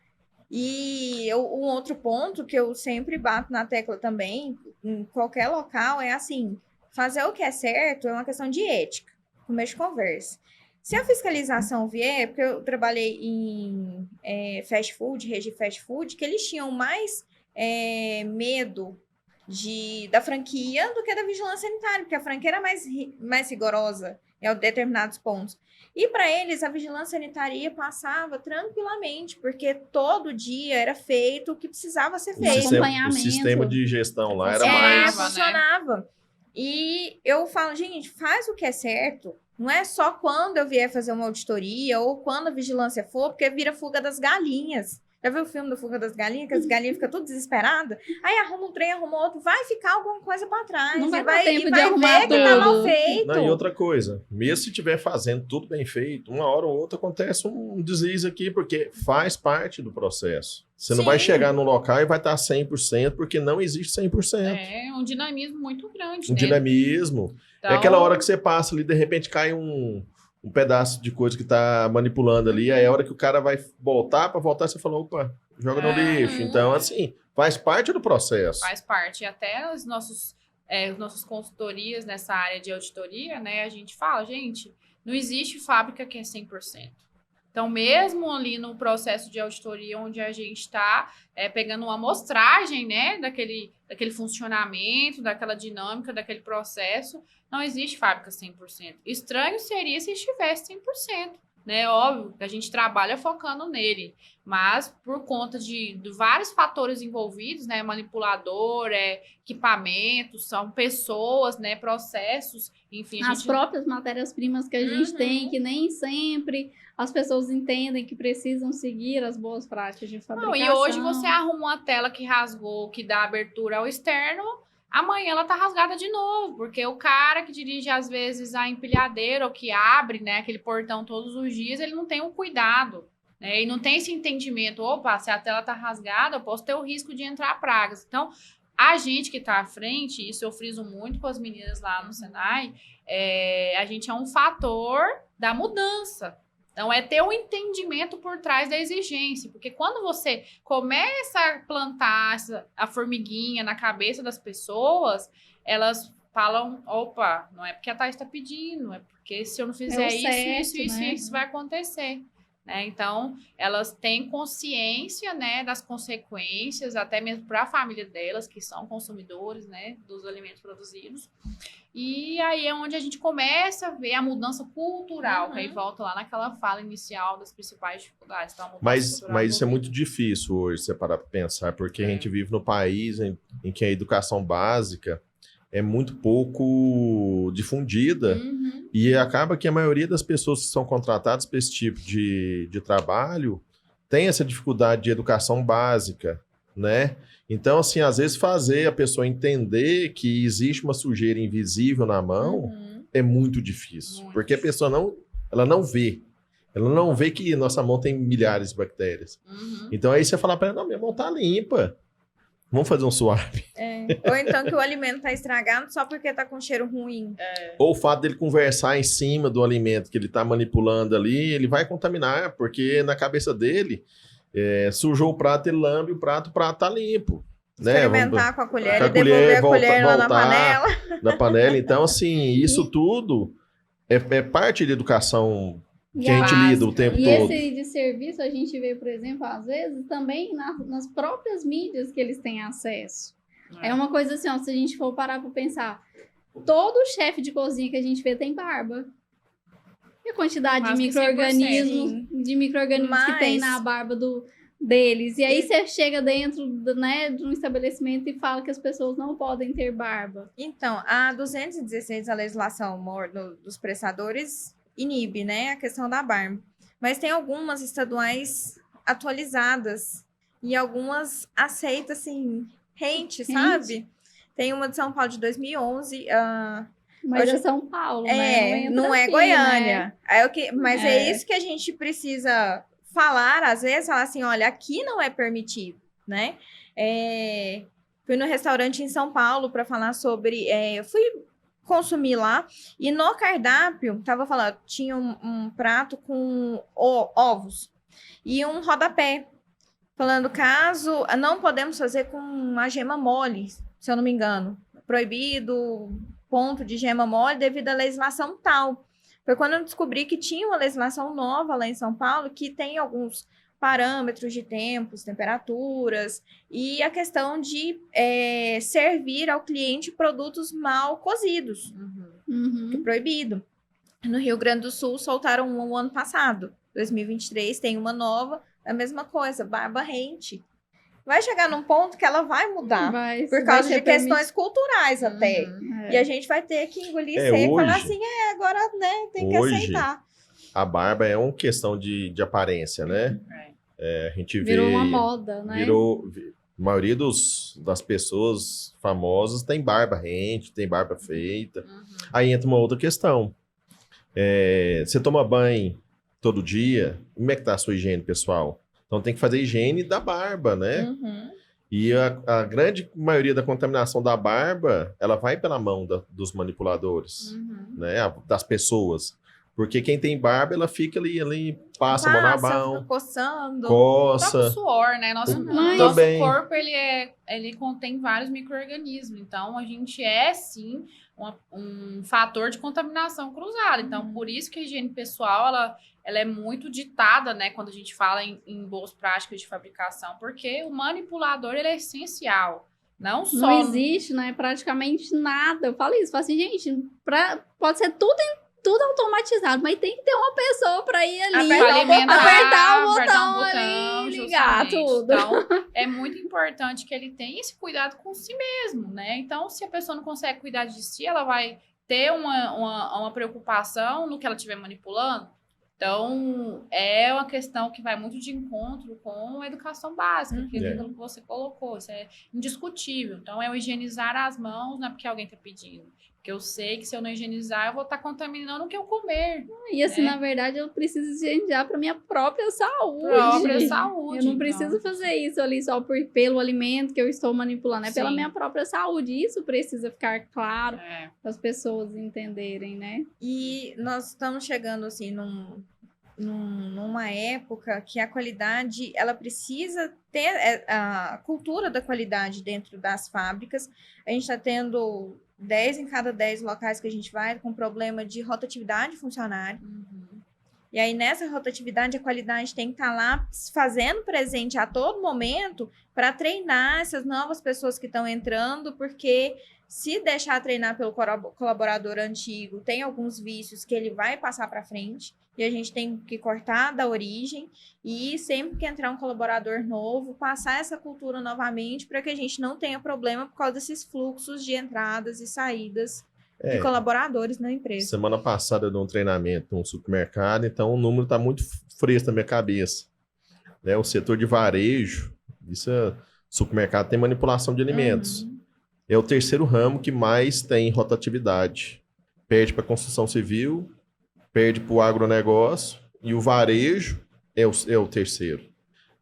E um outro ponto que eu sempre bato na tecla também, em qualquer local, é assim, fazer o que é certo é uma questão de ética. começo de conversa. Se a fiscalização vier, porque eu trabalhei em fast food, rede de fast food, que eles tinham mais medo da franquia do que da vigilância sanitária, porque a franquia era mais rigorosa em determinados pontos. E para eles, a vigilância sanitária passava tranquilamente, porque todo dia era feito o que precisava ser feito. O sistema de gestão lá era mais... funcionava. Né? E eu falo, gente, faz o que é certo. Não é só quando eu vier fazer uma auditoria ou quando a vigilância for, porque vira fuga das galinhas. Já viu o filme da Fuga das Galinhas? Que as galinhas ficam todas desesperadas. Aí arruma um trem, arruma outro. Vai ficar alguma coisa para trás. Não vai dar tempo de arrumar ver que tá mal feito. Não, e outra coisa. Mesmo se estiver fazendo tudo bem feito, uma hora ou outra acontece um deslize aqui, porque faz parte do processo. Você não vai chegar no local e vai estar 100%, porque não existe 100%. É um dinamismo muito grande. Um dinamismo. Então... É aquela hora que você passa ali, de repente cai um pedaço de coisa que tá manipulando ali, aí é a hora que o cara vai voltar, você fala, opa, joga no lixo. Então, assim, faz parte do processo. Faz parte. E até os nossos consultorias nessa área de auditoria, né, a gente fala, gente, não existe fábrica que é 100%. Então, mesmo ali no processo de auditoria, onde a gente está pegando uma amostragem, né, daquele funcionamento, daquela dinâmica, daquele processo, não existe fábrica 100%. Estranho seria se estivesse 100%. Né? Óbvio que a gente trabalha focando nele, mas por conta de vários fatores envolvidos, né? Manipulador, equipamentos, são pessoas, né? Processos, enfim. As próprias matérias-primas que a gente tem, que nem sempre as pessoas entendem que precisam seguir as boas práticas de fabricação. Não, e hoje você arruma uma tela que rasgou, que dá abertura ao externo, amanhã ela tá rasgada de novo, porque o cara que dirige, às vezes, a empilhadeira, ou que abre, né, aquele portão todos os dias, ele não tem um cuidado, né, e não tem esse entendimento, opa, se a tela tá rasgada, eu posso ter o risco de entrar pragas. Então, a gente que tá à frente, isso eu friso muito com as meninas lá no Senai, a gente é um fator da mudança. Então, é ter um entendimento por trás da exigência. Porque quando você começa a plantar a formiguinha na cabeça das pessoas, elas falam, opa, não é porque a Thaís está pedindo, é porque se eu não fizer isso vai acontecer. Né? Então, elas têm consciência, né, das consequências, até mesmo para a família delas, que são consumidores, né, dos alimentos produzidos. E aí é onde a gente começa a ver a mudança cultural, que aí volta lá naquela fala inicial das principais dificuldades. Então, mas isso é muito difícil hoje, você parar para pensar, porque a gente vive no país em que a educação básica é muito pouco difundida e acaba que a maioria das pessoas que são contratadas para esse tipo de trabalho tem essa dificuldade de educação básica, né? Então, assim, às vezes fazer a pessoa entender que existe uma sujeira invisível na mão é muito difícil, porque a pessoa não vê. Ela não vê que nossa mão tem milhares de bactérias. Então, aí você fala para ela, não, minha mão tá limpa. Vamos fazer um swab. Ou então que o alimento tá estragado só porque tá com cheiro ruim. Ou o fato dele conversar em cima do alimento que ele tá manipulando ali, ele vai contaminar, porque na cabeça dele, sujou o prato, ele lambe o prato tá limpo. Experimentar com a colher e devolver a colher lá na panela. Na panela. Então, assim, isso tudo é parte de educação que a gente lida o tempo todo. E esse de serviço a gente vê, por exemplo, às vezes também nas próprias mídias que eles têm acesso. É uma coisa assim, ó, se a gente for parar para pensar, todo chefe de cozinha que a gente vê tem barba. E a quantidade de micro-organismos que tem na barba deles. E aí você chega dentro de um estabelecimento e fala que as pessoas não podem ter barba. Então, a 216, a legislação dos prestadores, inibe, né, a questão da barba. Mas tem algumas estaduais atualizadas e algumas aceitas, assim, rente, sabe? Tem uma de São Paulo de 2011. Mas é São Paulo, né? Não é Goiânia. Né? Mas é isso que a gente precisa falar, às vezes, falar assim, olha, aqui não é permitido, né? Fui no restaurante em São Paulo para falar sobre... eu fui consumir lá, e no cardápio, tava falando, tinha um prato com ovos e um rodapé, falando, caso não podemos fazer com a gema mole, se eu não me engano, proibido ponto de gema mole devido à legislação tal. Foi quando eu descobri que tinha uma legislação nova lá em São Paulo, que tem alguns parâmetros de tempos, temperaturas, e a questão de servir ao cliente produtos mal cozidos, que é proibido. No Rio Grande do Sul, soltaram um ano passado, 2023, tem uma nova, a mesma coisa, barba rente. Vai chegar num ponto que ela vai mudar, por causa de questões culturais até. E a gente vai ter que engolir seco e falar assim, agora, né, tem que aceitar. A barba é uma questão de aparência, né? A gente virou uma moda, né? A maioria das pessoas famosas tem barba rente, tem barba feita. Aí entra uma outra questão. Você toma banho todo dia? Como é que tá a sua higiene pessoal? Então tem que fazer higiene da barba, né? E a grande maioria da contaminação da barba, ela vai pela mão dos manipuladores, né? Das pessoas. Porque quem tem barba, ela fica ali passa a mão na mão, coçando, coça. O suor, né? Nosso corpo, ele contém vários micro-organismos. Então, a gente é, sim, um fator de contaminação cruzada. Então, por isso que a higiene pessoal, ela é muito ditada, né? Quando a gente fala em boas práticas de fabricação. Porque o manipulador, ele é essencial. Não existe, né? Praticamente nada. Eu falo isso. Assim, gente, pode ser tudo automatizado, mas tem que ter uma pessoa para ir ali, apertar o botão ali, ligar tudo. Então, é muito importante que ele tenha esse cuidado com si mesmo, né? Então, se a pessoa não consegue cuidar de si, ela vai ter uma preocupação no que ela estiver manipulando. Então, é uma questão que vai muito de encontro com a educação básica, que é aquilo que você colocou, isso é indiscutível. Então, é o higienizar as mãos, não é porque alguém está pedindo. Porque eu sei que se eu não higienizar, eu vou estar contaminando o que eu comer. E assim, na verdade, eu preciso higienizar para minha própria saúde. Eu não preciso fazer isso ali só pelo alimento que eu estou manipulando. É pela minha própria saúde. Isso precisa ficar claro para as pessoas entenderem, né? E nós estamos chegando, assim, numa época que a qualidade, ela precisa ter a cultura da qualidade dentro das fábricas. A gente está tendo 10 em cada 10 locais que a gente vai com problema de rotatividade funcionária. E aí, nessa rotatividade, a qualidade tem que estar lá fazendo presente a todo momento para treinar essas novas pessoas que estão entrando, porque se deixar treinar pelo colaborador antigo, tem alguns vícios que ele vai passar para frente. E a gente tem que cortar da origem e sempre que entrar um colaborador novo, passar essa cultura novamente para que a gente não tenha problema por causa desses fluxos de entradas e saídas de colaboradores na empresa. Semana passada eu dei um treinamento num supermercado, então o número está muito fresco na minha cabeça. Né? O setor de varejo, supermercado tem manipulação de alimentos. É o terceiro ramo que mais tem rotatividade. Perde para a construção civil, perde para o agronegócio e o varejo é o terceiro.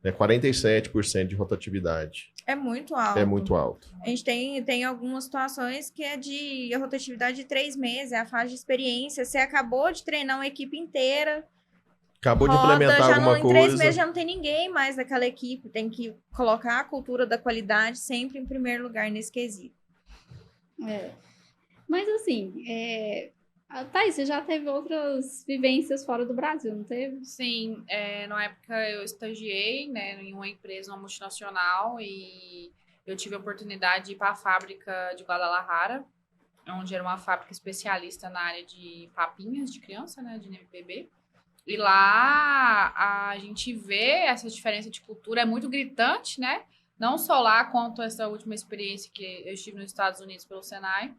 47% de rotatividade. É muito alto. É muito alto. A gente tem algumas situações que é de rotatividade de 3 meses, é a fase de experiência. Você acabou de treinar uma equipe inteira. Acabou de implementar alguma coisa. Em 3 meses já não tem ninguém mais daquela equipe. Tem que colocar a cultura da qualidade sempre em primeiro lugar nesse quesito. Mas assim, Thaís, você já teve outras vivências fora do Brasil, não teve? Sim, na época eu estagiei, né, em uma empresa, uma multinacional, e eu tive a oportunidade de ir para a fábrica de Guadalajara, onde era uma fábrica especialista na área de papinhas de criança, né, de bebê. E lá a gente vê essa diferença de cultura, é muito gritante, né? Não só lá, quanto essa última experiência que eu estive nos Estados Unidos pelo Senai.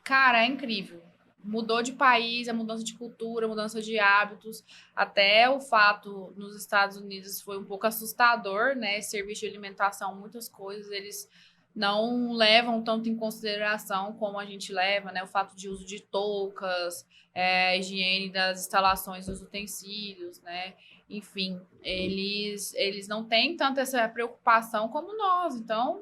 Cara, é incrível. Mudou de país, a mudança de cultura, a mudança de hábitos. Até o fato, nos Estados Unidos, foi um pouco assustador, né? Serviço de alimentação, muitas coisas, eles não levam tanto em consideração como a gente leva, né? O fato de uso de toucas, higiene das instalações dos utensílios, né? Enfim, eles não têm tanto essa preocupação como nós. Então,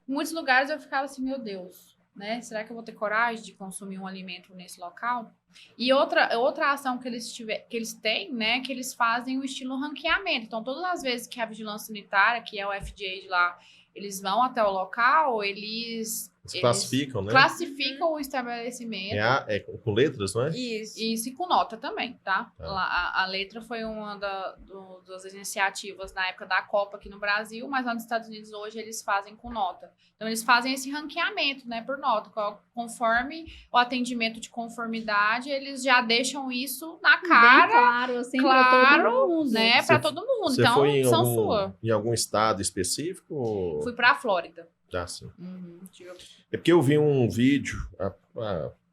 em muitos lugares eu ficava assim, meu Deus, né? Será que eu vou ter coragem de consumir um alimento nesse local? E outra ação que eles têm, né? Que eles fazem o estilo ranqueamento. Então, todas as vezes que a vigilância sanitária, que é o FDA de lá, eles vão até o local, eles Eles classificam, né? Classificam o estabelecimento. É com letras, não é? Isso. Isso, e com nota também, tá? Tá. A letra foi uma das iniciativas na época da Copa aqui no Brasil, mas lá nos Estados Unidos hoje eles fazem com nota. Então eles fazem esse ranqueamento, né, por nota. Conforme o atendimento de conformidade, eles já deixam isso na cara. Bem claro, assim, Claro, pra todo mundo. né, para todo mundo. Você Então, foi sua. em algum estado específico? Ou... Fui pra Flórida. Ah, sim. Tive- É porque eu vi um vídeo,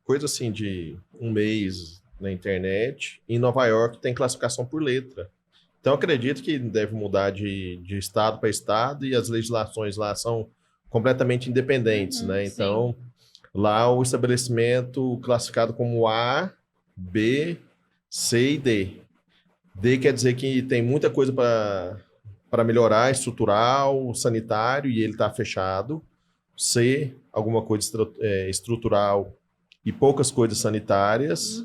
coisa assim de um mês na internet, em Nova York tem classificação por letra. Então, eu acredito que deve mudar de estado para estado e as legislações lá são completamente independentes, né? sim. Então, lá o estabelecimento classificado como A, B, C e D. D quer dizer que tem muita coisa para melhorar, estrutural, sanitário, e ele está fechado. C, alguma coisa estrutural e poucas coisas sanitárias.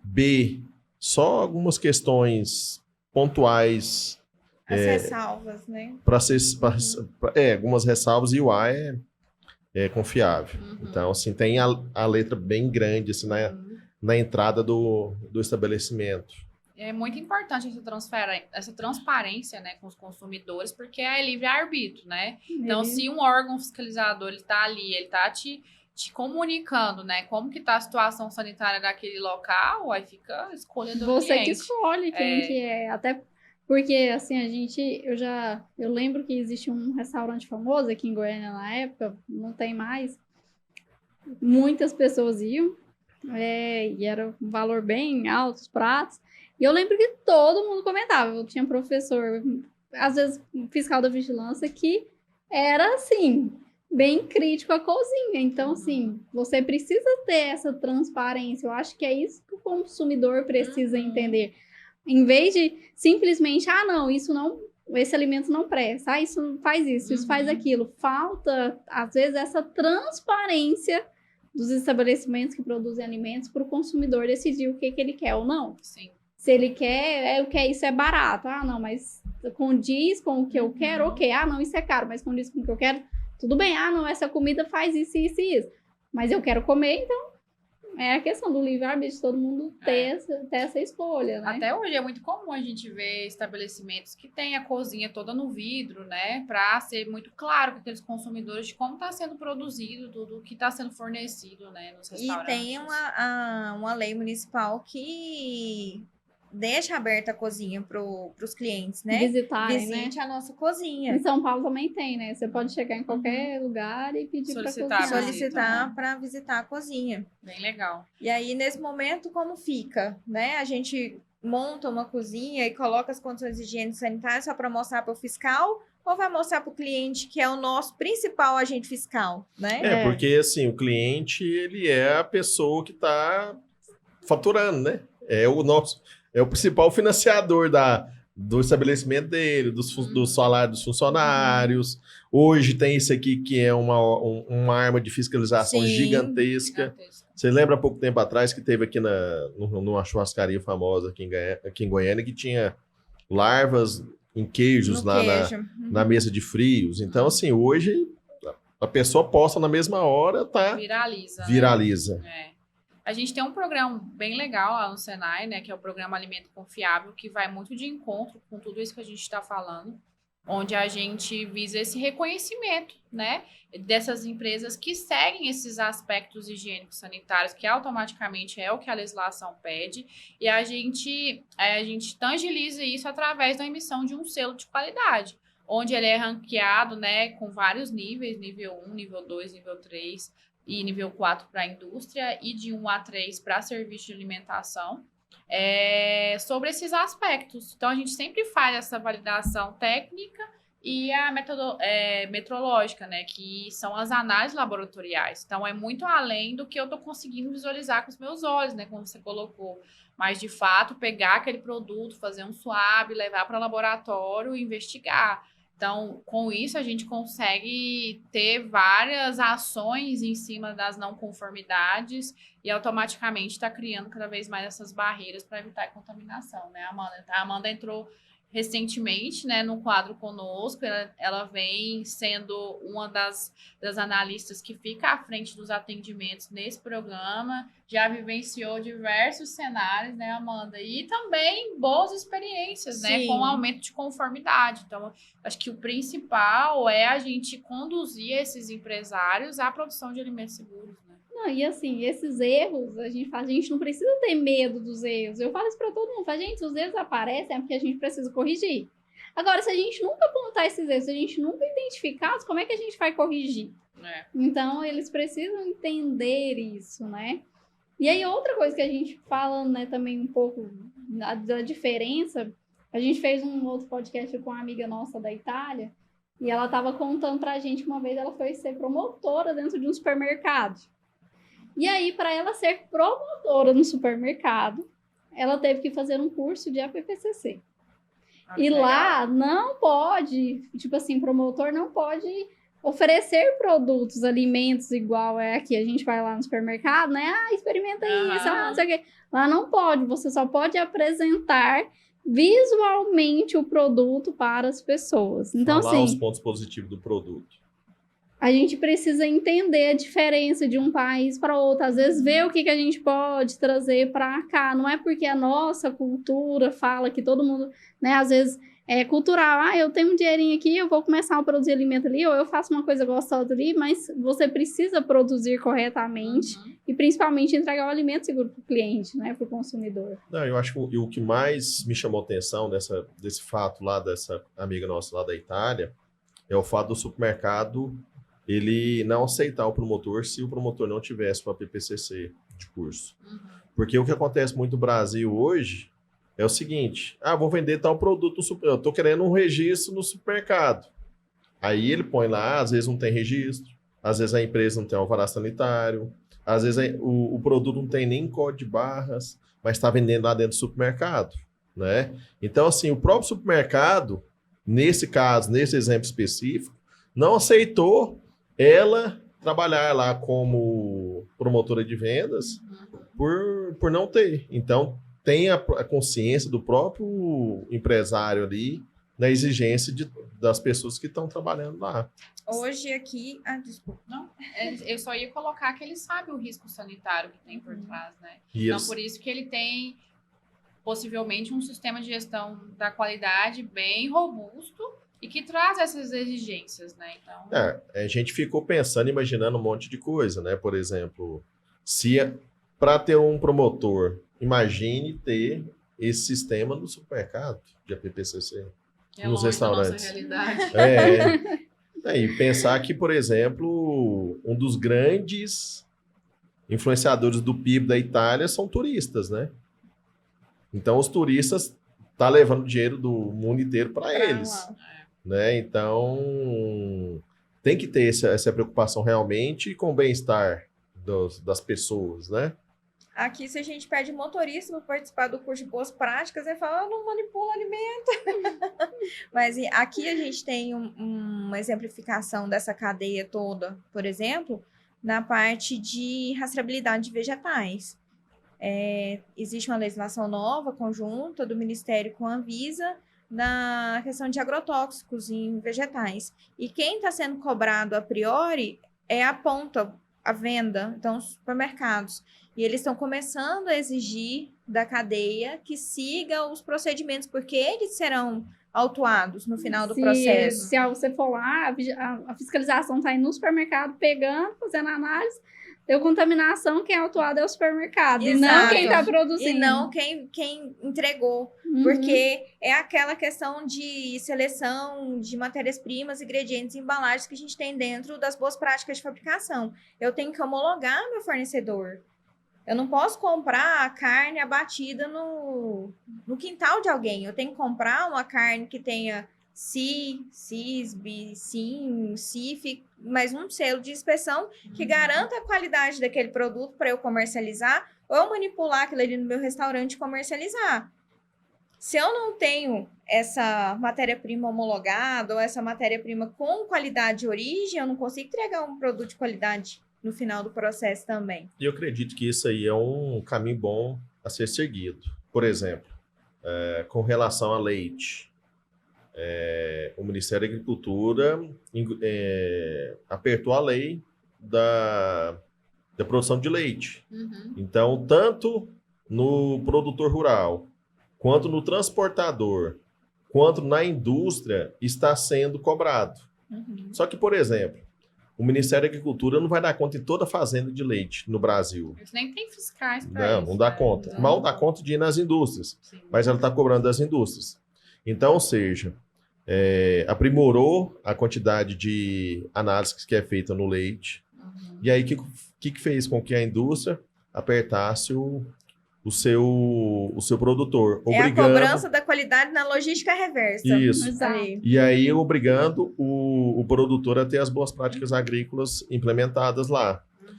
B, só algumas questões pontuais As ressalvas, né? para ser algumas ressalvas, e o A é confiável. Então, assim, tem a letra bem grande assim, na entrada do estabelecimento. É muito importante essa transparência, né, com os consumidores, porque é livre-arbítrio, né? Então, se um órgão fiscalizador ele tá ali, ele tá te comunicando, né, como que tá a situação sanitária daquele local, aí fica a escolha do Você cliente. que escolhe quem que é. Até porque, assim, eu lembro que existe um restaurante famoso aqui em Goiânia na época, não tem mais. Muitas pessoas iam, e era um valor bem alto, os pratos. E eu lembro que todo mundo comentava. Eu tinha professor, às vezes fiscal da vigilância, que era, assim, bem crítico à cozinha. Então, assim, você precisa ter essa transparência. Eu acho que é isso que o consumidor precisa entender. Em vez de simplesmente, não, esse alimento não presta, isso faz isso faz aquilo. Falta, às vezes, essa transparência dos estabelecimentos que produzem alimentos para o consumidor decidir o que ele quer ou não. Sim. Se ele quer, isso é barato. Não, mas condiz com o que eu quero, ok. Não, isso é caro, mas condiz com o que eu quero, tudo bem. Não, essa comida faz isso, isso e isso. Mas eu quero comer, então é a questão do livre-arbítrio, todo mundo ter essa escolha, né? Até hoje é muito comum a gente ver estabelecimentos que tem a cozinha toda no vidro, né? Para ser muito claro para aqueles consumidores de como está sendo produzido, tudo que está sendo fornecido, né, nos restaurantes. E tem uma lei municipal que deixa aberta a cozinha para os clientes, né? Visitarem, Visite né? a nossa cozinha. Em São Paulo também tem, né? Você pode chegar em qualquer lugar e pedir para cozinhar. Solicitar para visitar a cozinha. Bem legal. E aí, nesse momento, como fica, né? A gente monta uma cozinha e coloca as condições higiênicas sanitárias só para mostrar para o fiscal, ou vai mostrar para o cliente, que é o nosso principal agente fiscal, né? Porque, assim, o cliente, ele é a pessoa que está faturando, né? É o principal financiador do estabelecimento dele, do salário dos funcionários. Hoje tem isso aqui que é uma arma de fiscalização gigantesca. Você lembra há pouco tempo atrás que teve aqui numa churrascaria famosa aqui em Goiânia, que tinha larvas em queijos na mesa de frios. Então, assim, hoje a pessoa posta na mesma hora, tá? Viraliza. Né? A gente tem um programa bem legal lá no Senai, né, que é o programa Alimento Confiável, que vai muito de encontro com tudo isso que a gente está falando, onde a gente visa esse reconhecimento, né, dessas empresas que seguem esses aspectos higiênicos sanitários, que automaticamente é o que a legislação pede, e a gente tangibiliza isso através da emissão de um selo de qualidade, onde ele é ranqueado, né, com vários níveis, nível 1, nível 2, nível 3, e nível 4 para a indústria e de 1 a 3 para serviço de alimentação, sobre esses aspectos. Então, a gente sempre faz essa validação técnica e a metrológica, né, que são as análises laboratoriais. Então, é muito além do que eu estou conseguindo visualizar com os meus olhos, né, como você colocou. Mas, de fato, pegar aquele produto, fazer um swab, levar para o laboratório e investigar. Então, com isso, a gente consegue ter várias ações em cima das não conformidades e automaticamente está criando cada vez mais essas barreiras para evitar a contaminação, né, Amanda? A Amanda entrou recentemente, né, no quadro conosco, ela vem sendo uma das analistas que fica à frente dos atendimentos nesse programa, já vivenciou diversos cenários, né, Amanda? E também boas experiências, né, Sim. com o aumento de conformidade. Então, acho que o principal é a gente conduzir esses empresários à produção de alimentos seguros, né? Não, e assim, esses erros, a gente não precisa ter medo dos erros. Eu falo isso para todo mundo. Gente, se os erros aparecem é porque a gente precisa corrigir. Agora, se a gente nunca apontar esses erros, se a gente nunca identificar, como é que a gente vai corrigir? Então, eles precisam entender isso, né? E aí, outra coisa que a gente fala, né, também um pouco da diferença, a gente fez um outro podcast com uma amiga nossa da Itália, e ela estava contando pra gente que uma vez ela foi ser promotora dentro de um supermercado. E aí, para ela ser promotora no supermercado, ela teve que fazer um curso de APPCC. E lá não pode, tipo assim, promotor não pode oferecer produtos, alimentos igual é aqui. A gente vai lá no supermercado, né? Experimenta isso, não sei o quê. Lá não pode, você só pode apresentar visualmente o produto para as pessoas. Então, falar assim, os pontos positivos do produto. a gente precisa entender a diferença de um país para outro. Às vezes, ver o que a gente pode trazer para cá. Não é porque a nossa cultura fala que todo mundo, né? Às vezes é cultural. Eu tenho um dinheirinho aqui, eu vou começar a produzir alimento ali, ou eu faço uma coisa gostosa ali, mas você precisa produzir corretamente e principalmente entregar o alimento seguro para o cliente, né? Para o consumidor. Não, eu acho que o que mais me chamou a atenção desse fato lá, dessa amiga nossa lá da Itália, é o fato do supermercado ele não aceitar o promotor se o promotor não tivesse uma PPCC de curso. Porque o que acontece muito no Brasil hoje é o seguinte, vou vender tal produto no supermercado, eu tô querendo um registro no supermercado. Aí ele põe lá, às vezes não tem registro, às vezes a empresa não tem alvará sanitário, às vezes o produto não tem nem código de barras, mas está vendendo lá dentro do supermercado, né? Então, assim, o próprio supermercado, nesse caso, nesse exemplo específico, não aceitou ela trabalhar lá como promotora de vendas por não ter. Então, tem a consciência do próprio empresário ali na exigência das pessoas que estão trabalhando lá. Hoje aqui... desculpa. Não, eu só ia colocar que ele sabe o risco sanitário que tem por trás, né? E então, por isso que ele tem possivelmente um sistema de gestão da qualidade bem robusto e que traz essas exigências, né? Então... a gente ficou pensando, imaginando um monte de coisa, né? Por exemplo, para ter um promotor, imagine ter esse sistema no supermercado de APPCC, nos restaurantes. Da nossa realidade. E pensar que, por exemplo, um dos grandes influenciadores do PIB da Itália são turistas, né? Então, os turistas estão levando dinheiro do mundo inteiro para eles. Né? Então, tem que ter essa preocupação realmente com o bem-estar das pessoas, né? Aqui, se a gente pede motorista para participar do curso de boas práticas, ele fala, não manipula alimento. Mas aqui a gente tem uma exemplificação dessa cadeia toda, por exemplo, na parte de rastreabilidade de vegetais. Existe uma legislação nova, conjunta, do Ministério com a Anvisa, na questão de agrotóxicos em vegetais. E quem está sendo cobrado a priori é a ponta, a venda, então os supermercados. E eles estão começando a exigir da cadeia que siga os procedimentos, porque eles serão autuados no final do processo. Se você for lá, a fiscalização está indo no supermercado, pegando, fazendo análise, deu contaminação, quem é autuado é o supermercado. Exato. E não quem está produzindo. E não quem entregou. Porque é aquela questão de seleção de matérias-primas, ingredientes e embalagens que a gente tem dentro das boas práticas de fabricação. Eu tenho que homologar meu fornecedor. Eu não posso comprar a carne abatida no quintal de alguém. Eu tenho que comprar uma carne que tenha CISB, SIM, CIF, mais um selo de inspeção que garanta a qualidade daquele produto para eu comercializar ou eu manipular aquilo ali no meu restaurante e comercializar. Se eu não tenho essa matéria-prima homologada ou essa matéria-prima com qualidade de origem, eu não consigo entregar um produto de qualidade no final do processo também. E eu acredito que isso aí é um caminho bom a ser seguido. Por exemplo, com relação a leite. o Ministério da Agricultura apertou a lei da produção de leite. Uhum. Então, tanto no produtor rural, quanto no transportador, quanto na indústria, está sendo cobrado. Uhum. Só que, por exemplo, o Ministério da Agricultura não vai dar conta em toda a fazenda de leite no Brasil. Eles nem tem fiscais para isso. Não dá né? conta. Então, Mal dá conta de ir nas indústrias, sim. mas ela está cobrando das indústrias. Então, ou seja, aprimorou a quantidade de análise que é feita no leite. Uhum. E aí, o que fez com que a indústria apertasse o seu produtor? É a cobrança da qualidade na logística reversa. Isso. Exato. E aí, obrigando o produtor a ter as boas práticas agrícolas implementadas lá. Uhum.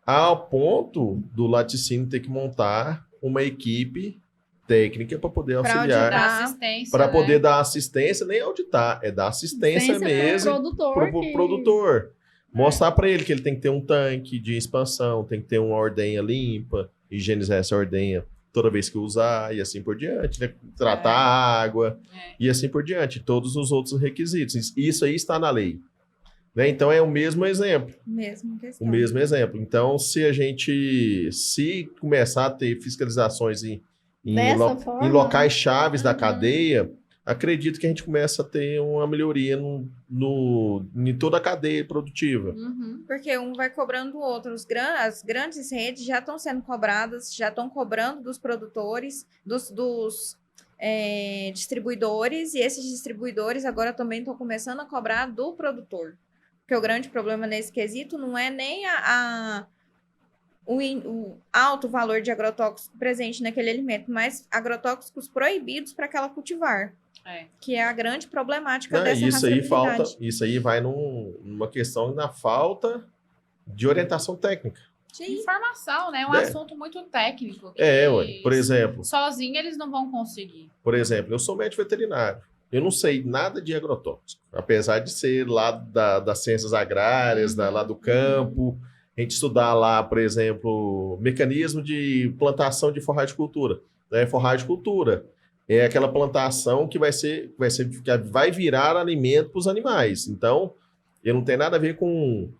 Ao ponto do laticínio ter que montar uma equipe técnica para poder auxiliar, Da assistência, para né? poder dar assistência, nem auditar, é dar assistência mesmo Produtor, para o produtor. Mostrar para ele que ele tem que ter um tanque de expansão, tem que ter uma ordenha limpa, higienizar essa ordenha toda vez que usar e assim por diante, né? Tratar a água e assim por diante, todos os outros requisitos. Isso aí está na lei. Né? Então é o mesmo exemplo. Mesmo questão. O mesmo exemplo. Então, se começar a ter fiscalizações em locais chaves da cadeia, acredito que a gente começa a ter uma melhoria em toda a cadeia produtiva. Uhum. Porque um vai cobrando do outro. As grandes redes já estão sendo cobradas, já estão cobrando dos produtores, dos distribuidores, e esses distribuidores agora também estão começando a cobrar do produtor. Porque o grande problema nesse quesito não é nem o alto valor de agrotóxico presente naquele alimento, mas agrotóxicos proibidos para aquela cultivar. Que é a grande problemática dessa rastreabilidade. Isso aí vai numa questão da falta de orientação técnica. Sim. Informação, né? É um assunto muito técnico. Por exemplo. Sozinho eles não vão conseguir. Por exemplo, eu sou médico veterinário. Eu não sei nada de agrotóxico. Apesar de ser lá das ciências agrárias, lá do campo, a gente estudar lá, por exemplo, mecanismo de plantação de forragicultura. Forragicultura é aquela plantação que vai virar alimento para os animais. Então, eu não tenho nada a ver com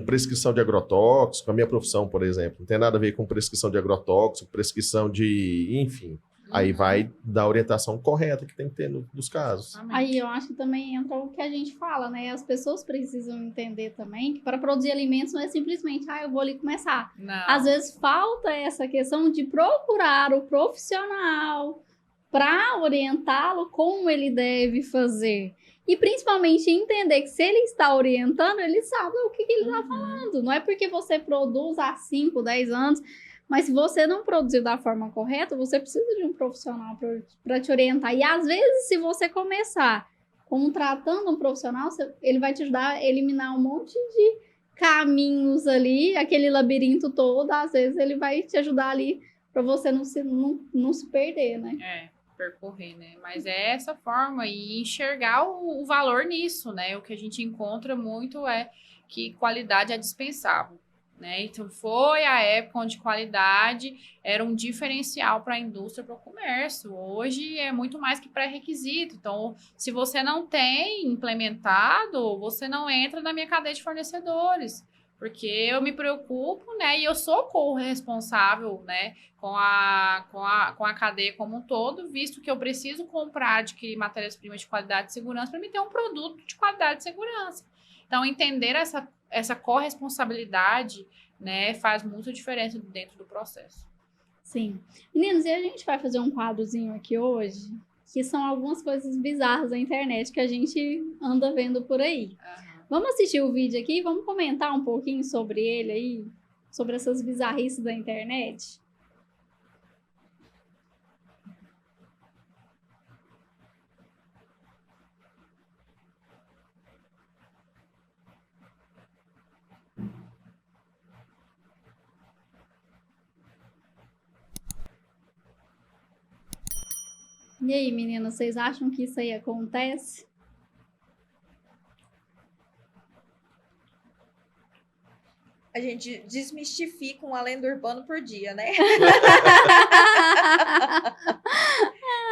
prescrição de agrotóxico, a minha profissão, por exemplo. Não tem nada a ver com prescrição de agrotóxico, prescrição de... Enfim. Aí vai dar a orientação correta que tem que ter nos casos. Aí eu acho que também entra o que a gente fala, né? As pessoas precisam entender também que para produzir alimentos não é simplesmente, eu vou ali começar. Não. Às vezes falta essa questão de procurar o profissional para orientá-lo como ele deve fazer. E principalmente entender que se ele está orientando, ele sabe o que ele está falando. Não é porque você produz há 5, 10 anos, mas se você não produziu da forma correta, você precisa de um profissional para te orientar. E às vezes, se você começar contratando um profissional, ele vai te ajudar a eliminar um monte de caminhos ali, aquele labirinto todo. Às vezes ele vai te ajudar ali para você não se perder, né? Percorrer, né? Mas é essa forma e enxergar o valor nisso, né? O que a gente encontra muito é que qualidade é dispensável, né? Então foi a época onde qualidade era um diferencial para a indústria, para o comércio. Hoje é muito mais que pré-requisito. Então, se você não tem implementado, você não entra na minha cadeia de fornecedores. Porque eu me preocupo, né? E eu sou corresponsável, né? Com a cadeia como um todo, visto que eu preciso comprar, adquirir matérias-primas de qualidade e segurança para me ter um produto de qualidade e segurança. Então, entender essa corresponsabilidade, né? Faz muita diferença dentro do processo. Sim. Meninos, e a gente vai fazer um quadrozinho aqui hoje, que são algumas coisas bizarras da internet que a gente anda vendo por aí. Vamos assistir o vídeo aqui e vamos comentar um pouquinho sobre ele aí, sobre essas bizarrices da internet. E aí, meninas, vocês acham que isso aí acontece? A gente desmistifica uma lenda urbana por dia, né?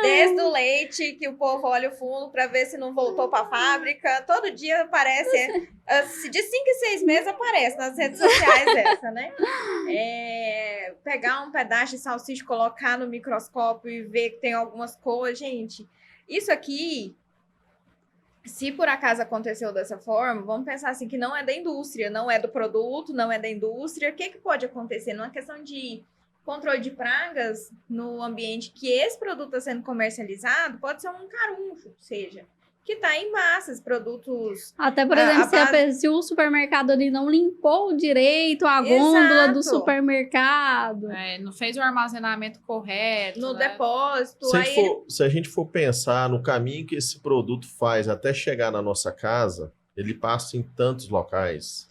Desde o leite, que o povo olha o fundo para ver se não voltou para a fábrica. Todo dia aparece, de 5 em 6 meses aparece nas redes sociais essa, né? Pegar um pedaço de salsicha, colocar no microscópio e ver que tem algumas coisas. Gente, isso aqui, se por acaso aconteceu dessa forma, vamos pensar assim, que não é da indústria, não é do produto, não é da indústria. O que pode acontecer? Numa questão de controle de pragas no ambiente que esse produto está sendo comercializado, pode ser um caruncho, seja, que está em massas, produtos... Até, por exemplo, se o supermercado ali não limpou direito a gôndola do supermercado. Não fez o armazenamento correto. No depósito. Se a gente for pensar no caminho que esse produto faz até chegar na nossa casa, ele passa em tantos locais.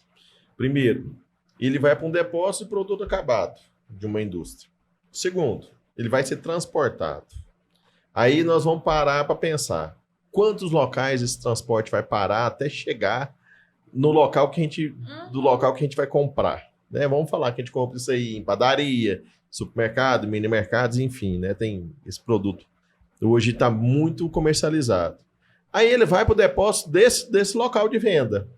Primeiro, ele vai para um depósito de produto acabado de uma indústria. Segundo, ele vai ser transportado. Aí nós vamos parar para pensar quantos locais esse transporte vai parar até chegar no local que do local que a gente vai comprar, né? Vamos falar que a gente compra isso aí em padaria, supermercado, mini mercados, enfim, né? Tem esse produto. Hoje está muito comercializado. Aí ele vai para o depósito desse local de venda.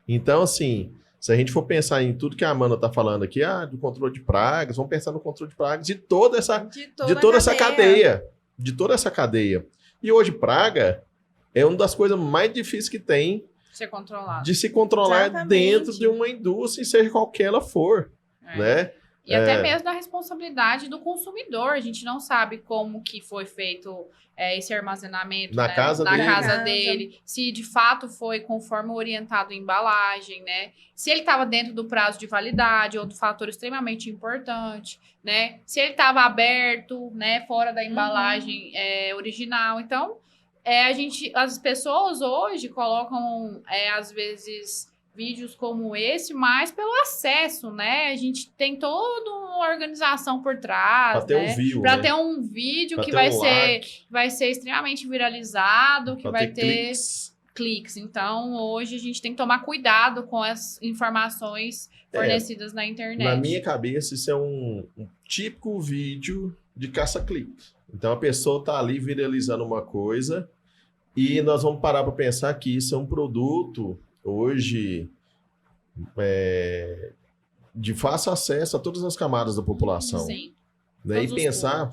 Então, assim, se a gente for pensar em tudo que a Amanda está falando aqui, do controle de pragas, vamos pensar no controle de pragas de toda essa cadeia. De toda essa cadeia. E hoje, praga é uma das coisas mais difíceis que tem de se controlar dentro de uma indústria, seja qualquer ela for. Né? E até mesmo da responsabilidade do consumidor. A gente não sabe como que foi feito esse armazenamento na casa dele, se de fato foi conforme orientado em embalagem, né? Se ele estava dentro do prazo de validade, outro fator extremamente importante, né? Se ele estava aberto, né, fora da embalagem original. Então, as pessoas hoje colocam, às vezes, vídeos como esse, mas pelo acesso, né? A gente tem toda uma organização por trás, para ter um vídeo que vai ser extremamente viralizado, que vai ter cliques. Então, hoje a gente tem que tomar cuidado com as informações fornecidas na internet. Na minha cabeça, isso é um típico vídeo de caça-clique. Então, a pessoa está ali viralizando uma coisa e nós vamos parar para pensar que isso é um produto hoje de fácil acesso a todas as camadas da população. Sim. Né? E pensar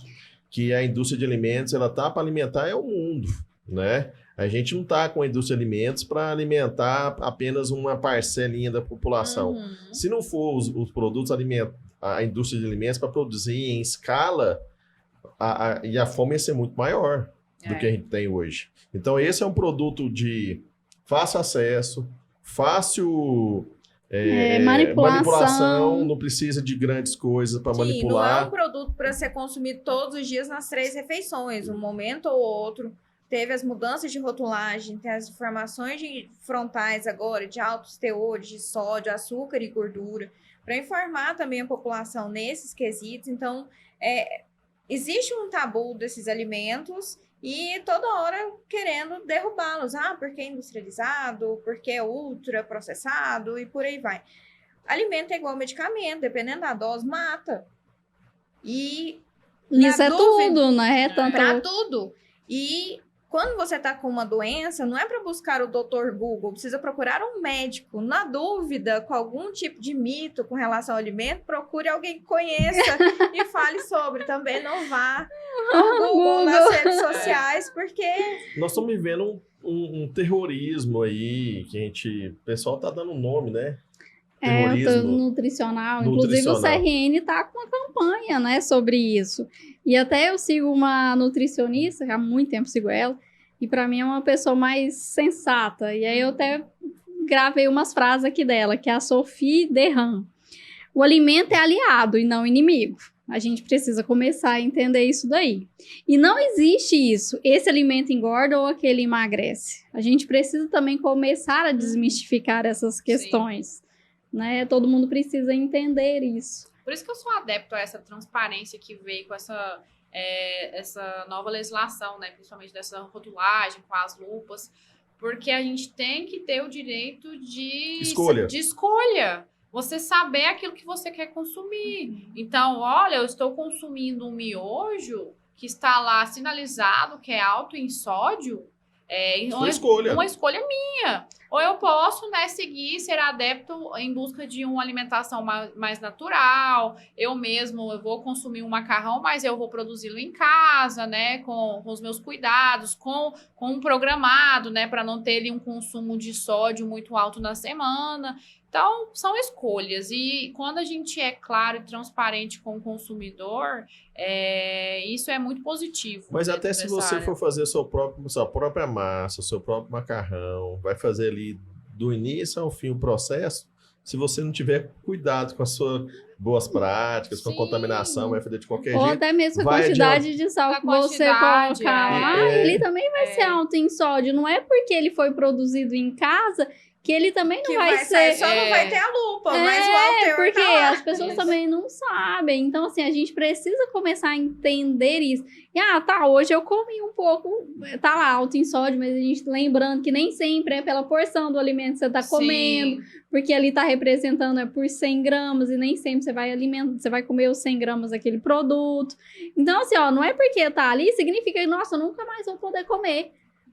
que a indústria de alimentos ela tá para alimentar o mundo, né? A gente não está com a indústria de alimentos para alimentar apenas uma parcelinha da população. Se não for os produtos a indústria de alimentos para produzir em escala, e a fome ia ser muito maior do que a gente tem hoje. Então, esse é um produto de fácil acesso, fácil manipulação, não precisa de grandes coisas para manipular. Não é um produto para ser consumido todos os dias nas 3 refeições, um momento ou outro. Teve as mudanças de rotulagem, tem as informações frontais agora de altos teores de sódio, açúcar e gordura, para informar também a população nesses quesitos. Então, existe um tabu desses alimentos e toda hora querendo derrubá-los. Porque é industrializado, porque é ultra processado e por aí vai. Alimento é igual medicamento, dependendo da dose, mata. E isso é tudo, né? Para tudo. E quando você está com uma doença, não é para buscar o Dr. Google, precisa procurar um médico. Na dúvida, com algum tipo de mito com relação ao alimento, procure alguém que conheça e fale sobre. Também não vá no Google nas redes sociais, porque... Nós estamos vivendo um terrorismo aí, que o pessoal está dando nome, né? Nutricional. Inclusive o CRN está com uma campanha, né, sobre isso. E até eu sigo uma nutricionista, que há muito tempo sigo ela, e para mim é uma pessoa mais sensata. E aí eu até gravei umas frases aqui dela, que é a Sophie Derham. O alimento é aliado e não inimigo. A gente precisa começar a entender isso daí. E não existe isso, esse alimento engorda ou aquele emagrece. A gente precisa também começar a desmistificar essas questões. Sim. Né? Todo mundo precisa entender isso. Por isso que eu sou adepto a essa transparência que veio com essa nova legislação, né? Principalmente dessa rotulagem com as lupas, porque a gente tem que ter o direito de escolha. você saber aquilo que você quer consumir. Então, olha, eu estou consumindo um miojo que está lá sinalizado que é alto em sódio. Sua escolha. Uma escolha minha. Ou eu posso, né, seguir, ser adepto em busca de uma alimentação mais natural. Eu vou consumir um macarrão, mas eu vou produzi-lo em casa, né, com os meus cuidados, com um programado, né, para não ter ali um consumo de sódio muito alto na semana. Então, são escolhas. E quando a gente é claro e transparente com o consumidor, isso é muito positivo. Mas até se você for fazer sua própria massa, seu próprio macarrão, vai fazer ali do início ao fim o processo, se você não tiver cuidado com as suas boas práticas, com a contaminação, vai fazer de qualquer Ou jeito. até mesmo a quantidade de sal que você colocar lá, ele também vai ser alto em sódio. Não é porque ele foi produzido em casa que ele também não vai ser... Só não vai ter a lupa, mas o alter porque tá lá. as pessoas também não sabem. Então, assim, a gente precisa começar a entender isso. E, hoje eu comi um pouco, tá lá, alto em sódio, mas a gente lembrando que nem sempre é pela porção do alimento que você tá comendo, porque ali tá representando por 100 gramas, e nem sempre você vai comer os 100 gramas daquele produto. Então, assim, não é porque tá ali, significa que, nossa, eu nunca mais vou poder comer.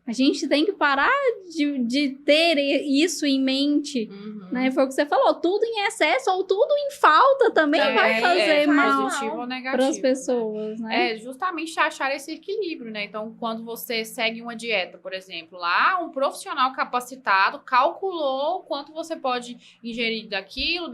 A gente tem que parar de ter isso em mente, né? Foi o que você falou, tudo em excesso ou tudo em falta também vai fazer mal para as pessoas, né? Justamente achar esse equilíbrio, né? Então, quando você segue uma dieta, por exemplo, lá um profissional capacitado calculou quanto você pode ingerir daquilo,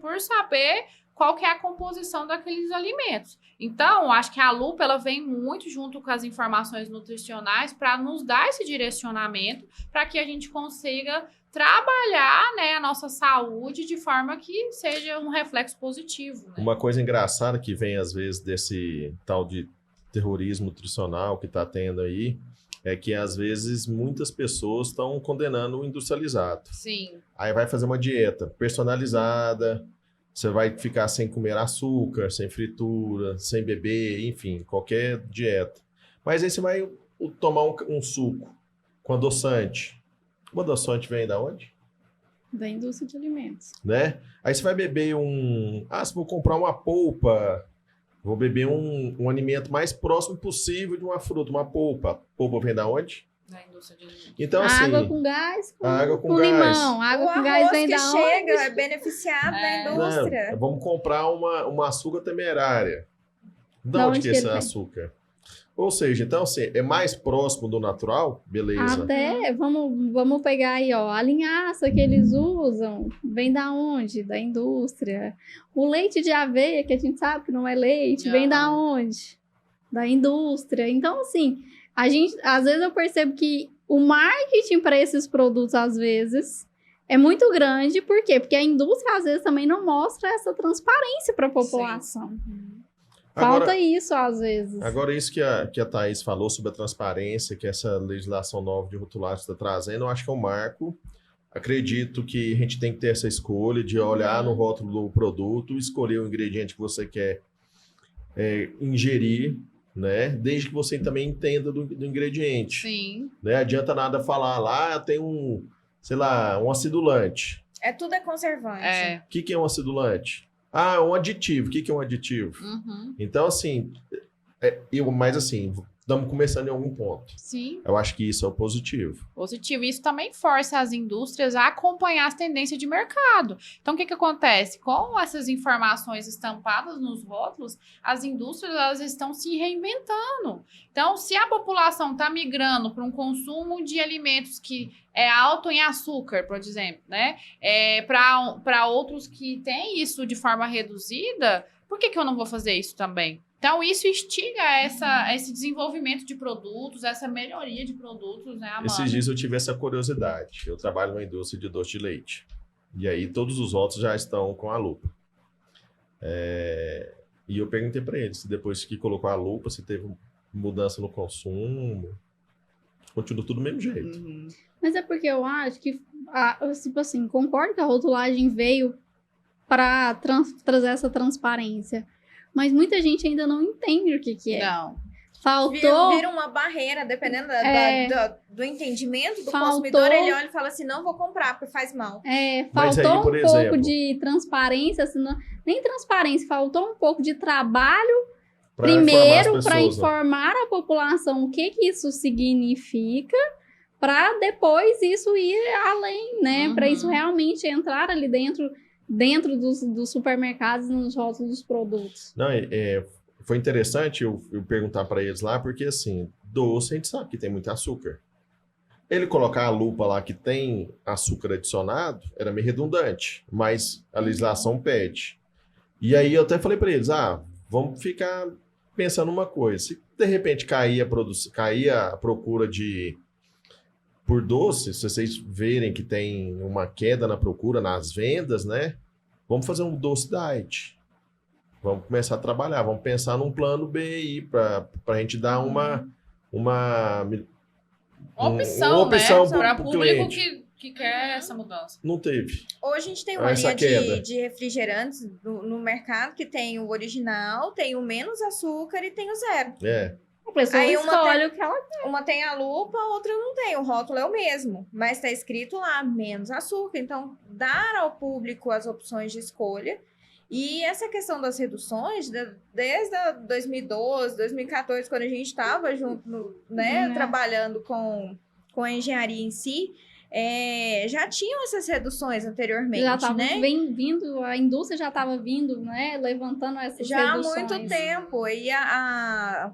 por saber qual que é a composição daqueles alimentos. Então, acho que a lupa ela vem muito junto com as informações nutricionais para nos dar esse direcionamento para que a gente consiga trabalhar, né, a nossa saúde de forma que seja um reflexo positivo. Né? Uma coisa engraçada que vem, às vezes, desse tal de terrorismo nutricional que está tendo aí, é que, às vezes, muitas pessoas estão condenando o industrializado. Sim. Aí vai fazer uma dieta personalizada, você vai ficar sem comer açúcar, sem fritura, sem beber, enfim, qualquer dieta. Mas aí você vai tomar um suco com adoçante. O adoçante vem da onde? Da indústria de alimentos. Né? Aí você vai beber se vou comprar uma polpa, vou beber um alimento mais próximo possível de uma fruta, uma polpa. A polpa vem da onde? Da indústria de alimentos. Então, assim, água com gás, com gás. limão. Água com gás vem da onde? chega é beneficiado da indústria. Não, vamos comprar uma açúcar temerária. Da onde que é esse açúcar? Ou seja, então, assim, é mais próximo do natural, beleza. Até, vamos pegar aí, a linhaça que eles usam, vem da onde? Da indústria. O leite de aveia, que a gente sabe que não é leite, vem da onde? Da indústria. Então, assim, às vezes eu percebo que o marketing para esses produtos, às vezes, é muito grande. Por quê? Porque a indústria, às vezes, também não mostra essa transparência para a população. Falta isso, às vezes. Agora, isso que a Thaís falou sobre a transparência, que essa legislação nova de rotulagem está trazendo, eu acho que é um marco. Acredito que a gente tem que ter essa escolha de olhar no rótulo do produto, escolher o ingrediente que você quer ingerir, né? Desde que você também entenda do ingrediente. Sim. Não adianta nada falar lá, tem um acidulante. Tudo é conservante. O que é um acidulante? Um aditivo. O que é um aditivo? Então, assim, mas assim, estamos começando em algum ponto. Sim. Eu acho que isso é o positivo. Positivo. Isso também força as indústrias a acompanhar as tendências de mercado. Então, o que acontece? Com essas informações estampadas nos rótulos, as indústrias elas estão se reinventando. Então, se a população está migrando para um consumo de alimentos que é alto em açúcar, por exemplo, né? Para outros que têm isso de forma reduzida, por que eu não vou fazer isso também? Então, isso instiga esse desenvolvimento de produtos, essa melhoria de produtos, né, Amanda? Esses dias eu tive essa curiosidade. Eu trabalho numa indústria de doce de leite. E aí, todos os rótulos já estão com a lupa. E eu perguntei para eles se depois que colocou a lupa, se teve mudança no consumo. Continua tudo do mesmo jeito. Mas é porque eu acho que, tipo assim, concordo que a rotulagem veio para trazer essa transparência. Mas muita gente ainda não entende o que é. Não. Faltou... Vira uma barreira, dependendo do entendimento do Faltou... consumidor, ele olha e fala assim, não vou comprar, porque faz mal. Mas aí, faltou por um exemplo, pouco de transparência, assim, nem transparência, faltou um pouco de trabalho, primeiro, para informar a população o que isso significa, para depois isso ir além, né? Para isso realmente entrar ali dentro dos supermercados, nos rótulos dos produtos. Não, foi interessante eu perguntar para eles lá, porque assim, doce a gente sabe que tem muito açúcar. Ele colocar a lupa lá que tem açúcar adicionado era meio redundante, mas a legislação pede. E aí eu até falei para eles, vamos ficar pensando uma coisa, se de repente cair a procura por doce, se vocês verem que tem uma queda na procura, nas vendas, né? Vamos fazer um doce diet. Vamos começar a trabalhar, vamos pensar num plano B aí, para a gente dar uma opção, né? Para o público que quer essa mudança. Não teve. Hoje a gente tem uma linha de refrigerantes no mercado que tem o original, tem o menos açúcar e tem o zero. A pessoa escolhe o que ela quer. Uma tem a lupa, a outra não tem. O rótulo é o mesmo, mas está escrito lá, menos açúcar. Então, dar ao público as opções de escolha. E essa questão das reduções, desde 2012, 2014, quando a gente estava junto, né, trabalhando com a engenharia em si, já tinham essas reduções anteriormente, já estava né? vindo, a indústria já estava vindo, né, levantando essas reduções. Já há muito tempo. E a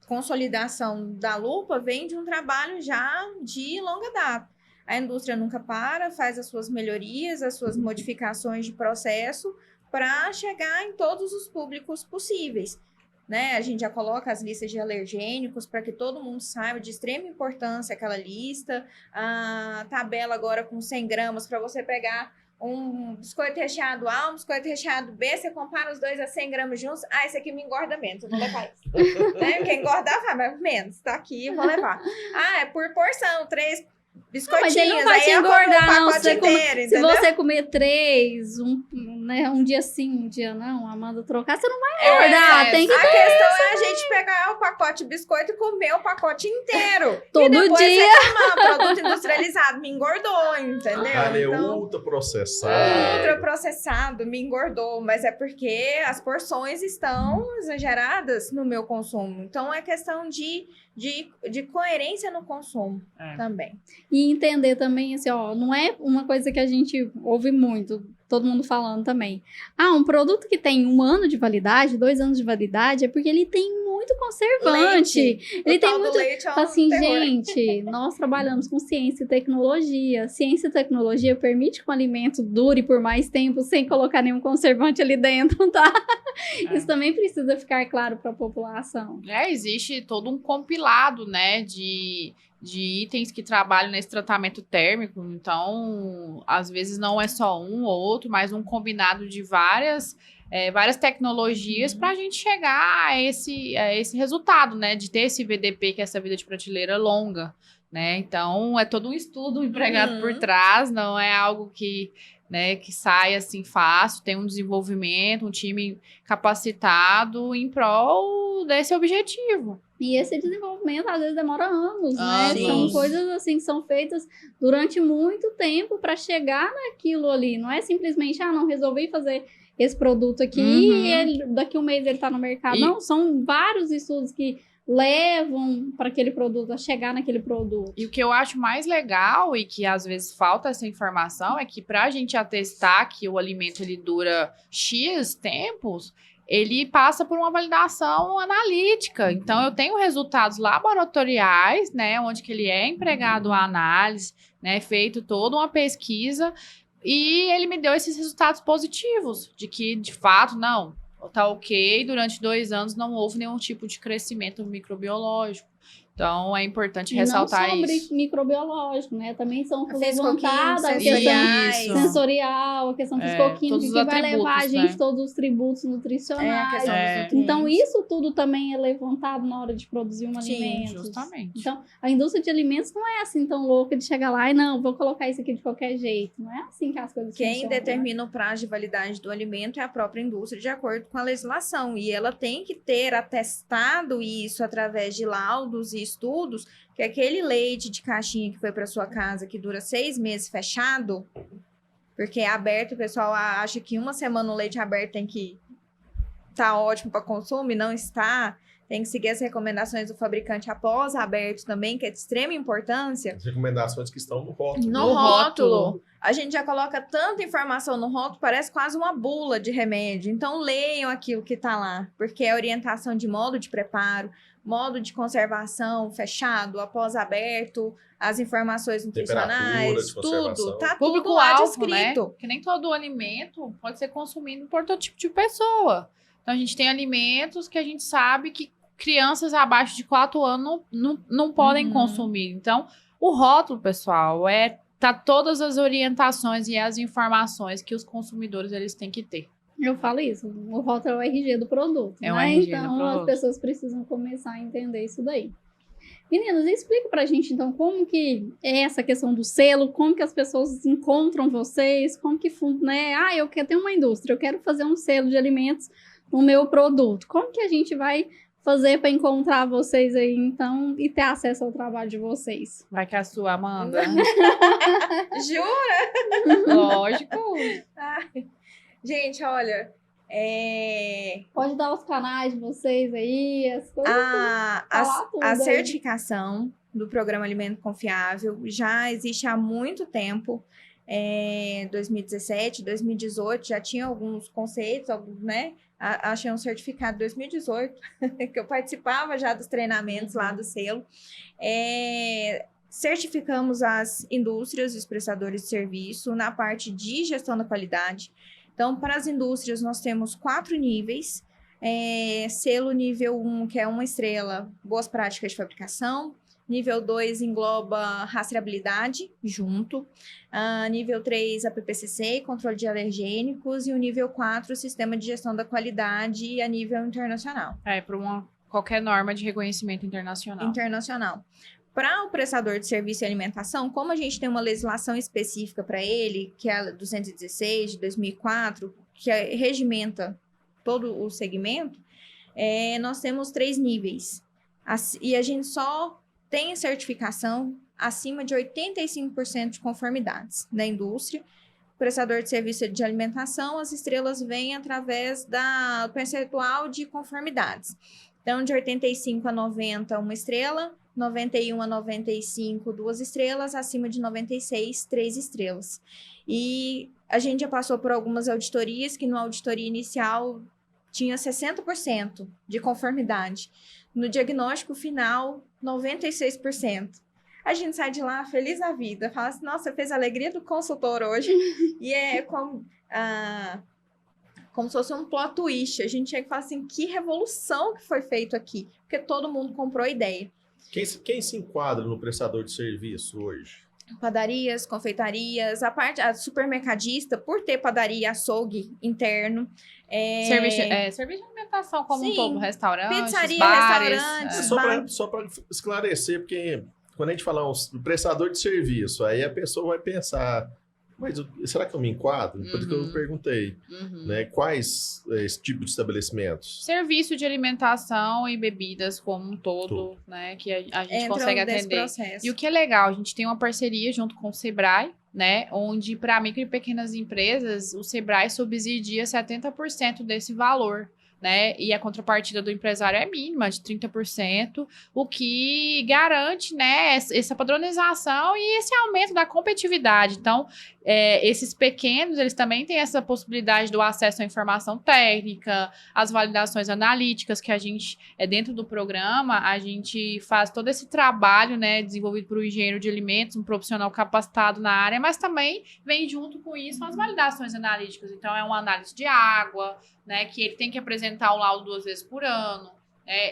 consolidação da lupa vem de um trabalho já de longa data. A indústria nunca para, faz as suas melhorias, as suas modificações de processo para chegar em todos os públicos possíveis. Né? A gente já coloca as listas de alergênicos para que todo mundo saiba de extrema importância aquela lista. A tabela agora com 100 gramas para você pegar um biscoito recheado A, um biscoito recheado B, você compara os dois a 100 gramas juntos. Esse aqui me engorda menos, eu vou levar isso. Né? Quem engordar, mas menos, tá aqui, eu vou levar. É por porção, 3 biscoitinhos. Mas ele não vai te engordar, não. Se você comer 3, um dia sim, um dia não, Amanda trocar, você não vai engordar. Tem que a questão é a gente pegar o pacote de biscoito e comer o pacote inteiro. Todo e depois dia. reclamar, produto industrializado me engordou, entendeu? Então, ultraprocessado. Ultraprocessado me engordou, mas é porque as porções estão exageradas no meu consumo. Então, é questão de coerência no consumo também. E entender também, assim, não é uma coisa que a gente ouve muito, todo mundo falando também. Um produto que tem 1 ano de validade, 2 anos de validade, é porque ele tem muito conservante. Leite. Ele tem muito... Leite assim, gente, nós trabalhamos com ciência e tecnologia. Ciência e tecnologia permite que o alimento dure por mais tempo sem colocar nenhum conservante ali dentro, tá? Isso também precisa ficar claro para a população. Existe todo um compilado, né, de itens que trabalham nesse tratamento térmico. Então, às vezes não é só um ou outro, mas um combinado de várias tecnologias para a gente chegar a esse resultado, né? De ter esse VDP, que é essa vida de prateleira longa, né? Então, é todo um estudo empregado por trás, não é algo que sai assim fácil, tem um desenvolvimento, um time capacitado em prol desse objetivo. E esse desenvolvimento, às vezes, demora anos, né? Sim. São coisas, assim, que são feitas durante muito tempo para chegar naquilo ali. Não é simplesmente, não resolvi fazer esse produto aqui e daqui 1 mês ele tá no mercado. Não, são vários estudos que levam para aquele produto, a chegar naquele produto. E o que eu acho mais legal e que às vezes falta essa informação é que para a gente atestar que o alimento ele dura X tempos, ele passa por uma validação analítica. Então, eu tenho resultados laboratoriais, né, onde que ele é empregado a análise, né, feito toda uma pesquisa, e ele me deu esses resultados positivos, de que, de fato, tá ok, durante 2 anos não houve nenhum tipo de crescimento microbiológico. Então, é importante E ressaltar não sobre isso. microbiológico, né? Também são Fisicoquímico, levantadas a sensoriais. questão sensorial, a questão fisicoquímica, todos os que vai levar a atributos, gente né? todos os tributos É a nutricionais. questão dos nutrientes. Então, isso tudo também é levantado na hora de produzir um Sim, alimento. justamente. Então, a indústria de alimentos não é assim tão louca de chegar lá e não, vou colocar isso aqui de qualquer jeito. Não é assim que as coisas Quem funcionam. determina o prazo de validade do alimento é a própria indústria, de acordo com a legislação. E ela tem que ter atestado isso através de laudos e estudos, que aquele leite de caixinha que foi para sua casa, que dura 6 meses fechado, porque é aberto, o pessoal acha que uma semana o leite aberto tem que estar ótimo para consumo e não está. Tem que seguir as recomendações do fabricante após aberto também, que é de extrema importância. As recomendações que estão no rótulo. No No rótulo. rótulo. A gente já coloca tanta informação no rótulo, parece quase uma bula de remédio. Então, leiam aquilo que está lá, porque é orientação de modo de preparo, modo de conservação fechado, após aberto, as informações nutricionais, de conservação. tudo. Tá tudo Público lá alvo, né? descrito. Que nem todo alimento pode ser consumido por todo tipo de pessoa. Então, a gente tem alimentos que a gente sabe que crianças abaixo de 4 anos não podem consumir. Então, o rótulo, pessoal, tá todas as orientações e as informações que os consumidores eles têm que ter. Eu falo isso, o rótulo é o RG do produto, É o né? RG do Então, produto. as pessoas precisam começar a entender isso daí. Meninas, explica pra gente, então, como que é essa questão do selo, como que as pessoas encontram vocês, como que, né? Ah, eu quero ter uma indústria, eu quero fazer um selo de alimentos no meu produto. Como que a gente vai fazer para encontrar vocês aí, então, e ter acesso ao trabalho de vocês? Vai que é a sua, Amanda. Jura? Lógico. Ai. Gente, olha, Pode dar os canais de vocês aí, as coisas. falar tudo a aí. certificação do Programa Alimento Confiável já existe há muito tempo. 2017, 2018, já tinha alguns conceitos, alguns, né? Achei um certificado em 2018, que eu participava já dos treinamentos lá do selo. Certificamos as indústrias, os prestadores de serviço na parte de gestão da qualidade. Então, para as indústrias, nós temos 4 níveis. Selo nível 1, que é 1 estrela, boas práticas de fabricação. Nível 2 engloba rastreabilidade junto. Nível 3, a PPCC, controle de alergênicos. E o nível 4, sistema de gestão da qualidade a nível internacional. Para qualquer norma de reconhecimento internacional. Para o prestador de serviço e alimentação, como a gente tem uma legislação específica para ele, que é a 216 de 2004, que regimenta todo o segmento, nós temos 3 níveis. E a gente só tem certificação acima de 85% de conformidades da indústria. O prestador de serviço de alimentação, as estrelas vêm através do percentual de conformidades. Então, de 85 a 90, 1 estrela, 91 a 95, 2 estrelas, acima de 96, 3 estrelas. E a gente já passou por algumas auditorias, que na auditoria inicial tinha 60% de conformidade. No diagnóstico final, 96%. A gente sai de lá feliz da vida, fala assim, nossa, fez a alegria do consultor hoje. E é como se fosse um plot twist. A gente chega e fala assim, que revolução que foi feito aqui. Porque todo mundo comprou a ideia. Quem se enquadra no prestador de serviço hoje? Padarias, confeitarias, a supermercadista, por ter padaria e açougue interno. Serviço de alimentação como um Sim. todo, restaurantes, Pizzaria, bares. restaurantes, Só para esclarecer, porque quando a gente fala um prestador de serviço, aí a pessoa vai pensar, mas será que eu me enquadro? Por isso que eu perguntei, né? Quais esse tipo de estabelecimentos? Serviço de alimentação e bebidas como um todo, né? Que a gente consegue nesse atender. processo. E o que é legal, a gente tem uma parceria junto com o Sebrae, né? Onde para micro e pequenas empresas, o Sebrae subsidia 70% desse valor. Né? E a contrapartida do empresário é mínima, de 30%, o que garante, né, essa padronização e esse aumento da competitividade. Então, esses pequenos, eles também têm essa possibilidade do acesso à informação técnica, às validações analíticas, que a gente, dentro do programa, a gente faz todo esse trabalho, né, desenvolvido por um engenheiro de alimentos, um profissional capacitado na área, mas também vem junto com isso as validações analíticas. Então, é uma análise de água, né, que ele tem que apresentar o laudo 2 vezes por ano,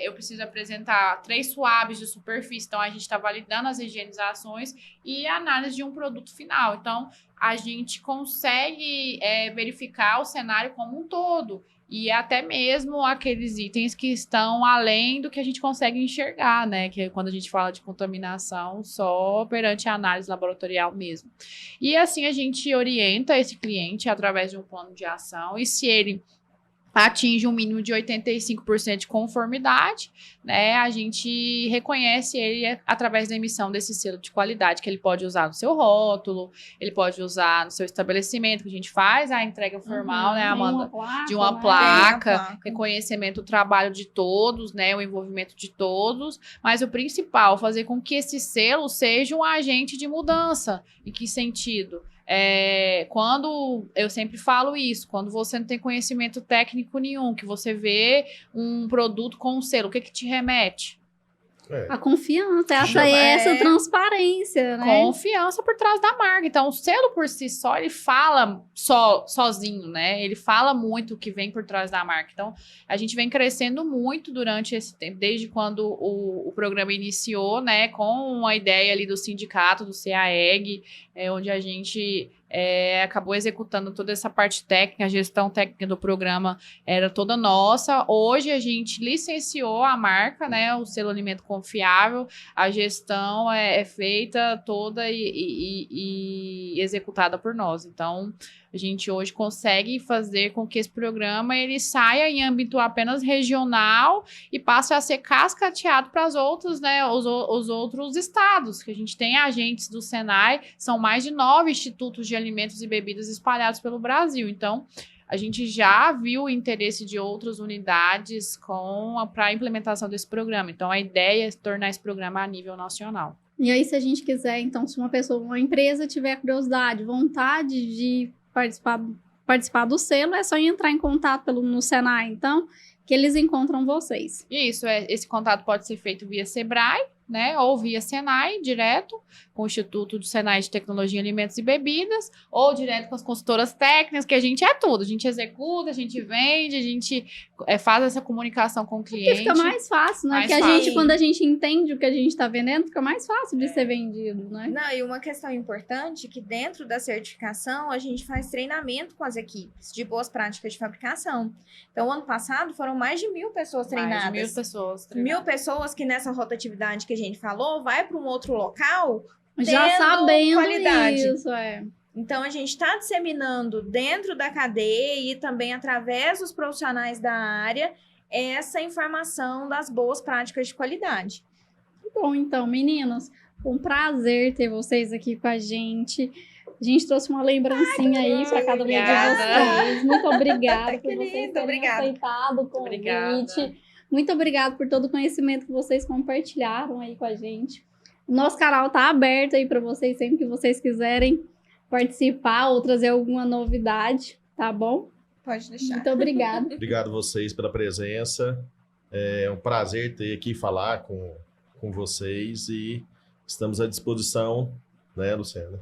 Eu preciso apresentar 3 swabs de superfície, então a gente está validando as higienizações e a análise de um produto final. Então, a gente consegue verificar o cenário como um todo e até mesmo aqueles itens que estão além do que a gente consegue enxergar, né? Que é quando a gente fala de contaminação só perante a análise laboratorial mesmo. E assim a gente orienta esse cliente através de um plano de ação e se ele atinge um mínimo de 85% de conformidade, né? A gente reconhece ele através da emissão desse selo de qualidade que ele pode usar no seu rótulo, ele pode usar no seu estabelecimento, que a gente faz a entrega formal, né, Amanda? De uma placa, reconhecimento do trabalho de todos, né? O envolvimento de todos, mas o principal, fazer com que esse selo seja um agente de mudança. Em que sentido? Quando eu sempre falo isso, quando você não tem conhecimento técnico nenhum, que você vê um produto com um selo, o que te remete? A confiança, essa transparência, né? Confiança por trás da marca. Então, o selo por si só, ele fala sozinho, né? Ele fala muito o que vem por trás da marca. Então, a gente vem crescendo muito durante esse tempo, desde quando o programa iniciou, né? Com a ideia ali do sindicato, do CAEG, onde a gente acabou executando toda essa parte técnica, a gestão técnica do programa era toda nossa. Hoje a gente licenciou a marca, né, o selo Alimento Confiável, a gestão é feita toda e executada por nós. Então, a gente hoje consegue fazer com que esse programa ele saia em âmbito apenas regional e passe a ser cascateado para as outras, né, os outros estados, que a gente tem agentes do Senai, são mais de 9 institutos de alimentos e bebidas espalhados pelo Brasil. Então, a gente já viu o interesse de outras unidades para a implementação desse programa. Então, a ideia é tornar esse programa a nível nacional. E aí, se a gente quiser, então, se uma empresa tiver curiosidade, vontade de participar do selo, é só entrar em contato no Senai, então, que eles encontram vocês. Isso, esse contato pode ser feito via Sebrae, né, ou via Senai, direto, com o Instituto do Senai de Tecnologia em Alimentos e Bebidas, ou direto com as consultoras técnicas, que a gente é tudo. A gente executa, a gente vende, a gente faz essa comunicação com o cliente. Porque fica mais fácil, né? Porque a gente, quando a gente entende o que a gente está vendendo, fica mais fácil de ser vendido, né? Não, e uma questão importante, que dentro da certificação, a gente faz treinamento com as equipes de boas práticas de fabricação. Então, ano passado, foram mais de 1.000 pessoas treinadas. Mais de 1.000 pessoas1.000 treinadas. pessoas que nessa rotatividade que a gente falou, vai para um outro local já sabendo qualidade. Isso, Então, a gente está disseminando dentro da cadeia e também através dos profissionais da área essa informação das boas práticas de qualidade. Bom, então, meninas, foi um prazer ter vocês aqui com a gente. A gente trouxe uma lembrancinha aí para cada uma de vocês. Muito obrigada por vocês terem aceitado o convite. Obrigada. Muito obrigada por todo o conhecimento que vocês compartilharam aí com a gente. O nosso canal tá aberto aí para vocês, sempre que vocês quiserem participar ou trazer alguma novidade, tá bom? Pode deixar. Muito obrigada. Obrigado a vocês pela presença. É um prazer ter aqui falar com vocês e estamos à disposição, né, Luciana?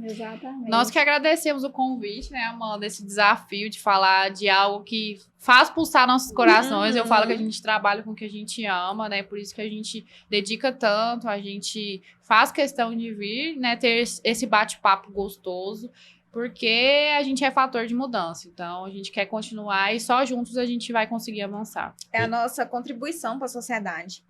Exatamente. Nós que agradecemos o convite, né, Amanda, esse desafio de falar de algo que faz pulsar nossos corações. Eu falo que a gente trabalha com o que a gente ama, né, por isso que a gente dedica tanto, a gente faz questão de vir, né, ter esse bate-papo gostoso, porque a gente é fator de mudança. Então, a gente quer continuar e só juntos a gente vai conseguir avançar. É a nossa contribuição para a sociedade.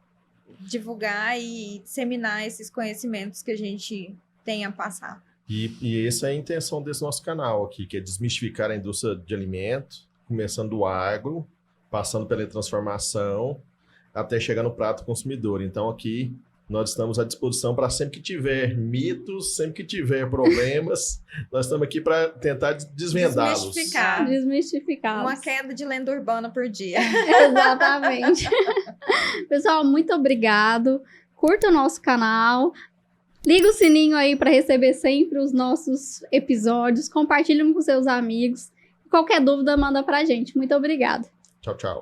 Divulgar e disseminar esses conhecimentos que a gente tem a passar. E essa é a intenção desse nosso canal aqui, que é desmistificar a indústria de alimentos, começando do agro, passando pela transformação, até chegar no prato consumidor. Então, aqui, nós estamos à disposição para sempre que tiver mitos, sempre que tiver problemas, nós estamos aqui para tentar desvendá-los. Desmistificar. Uma queda de lenda urbana por dia. Exatamente. Pessoal, muito obrigado. Curta o nosso canal. Liga o sininho aí para receber sempre os nossos episódios. Compartilhe com seus amigos. Qualquer dúvida, manda pra gente. Muito obrigada. Tchau, tchau.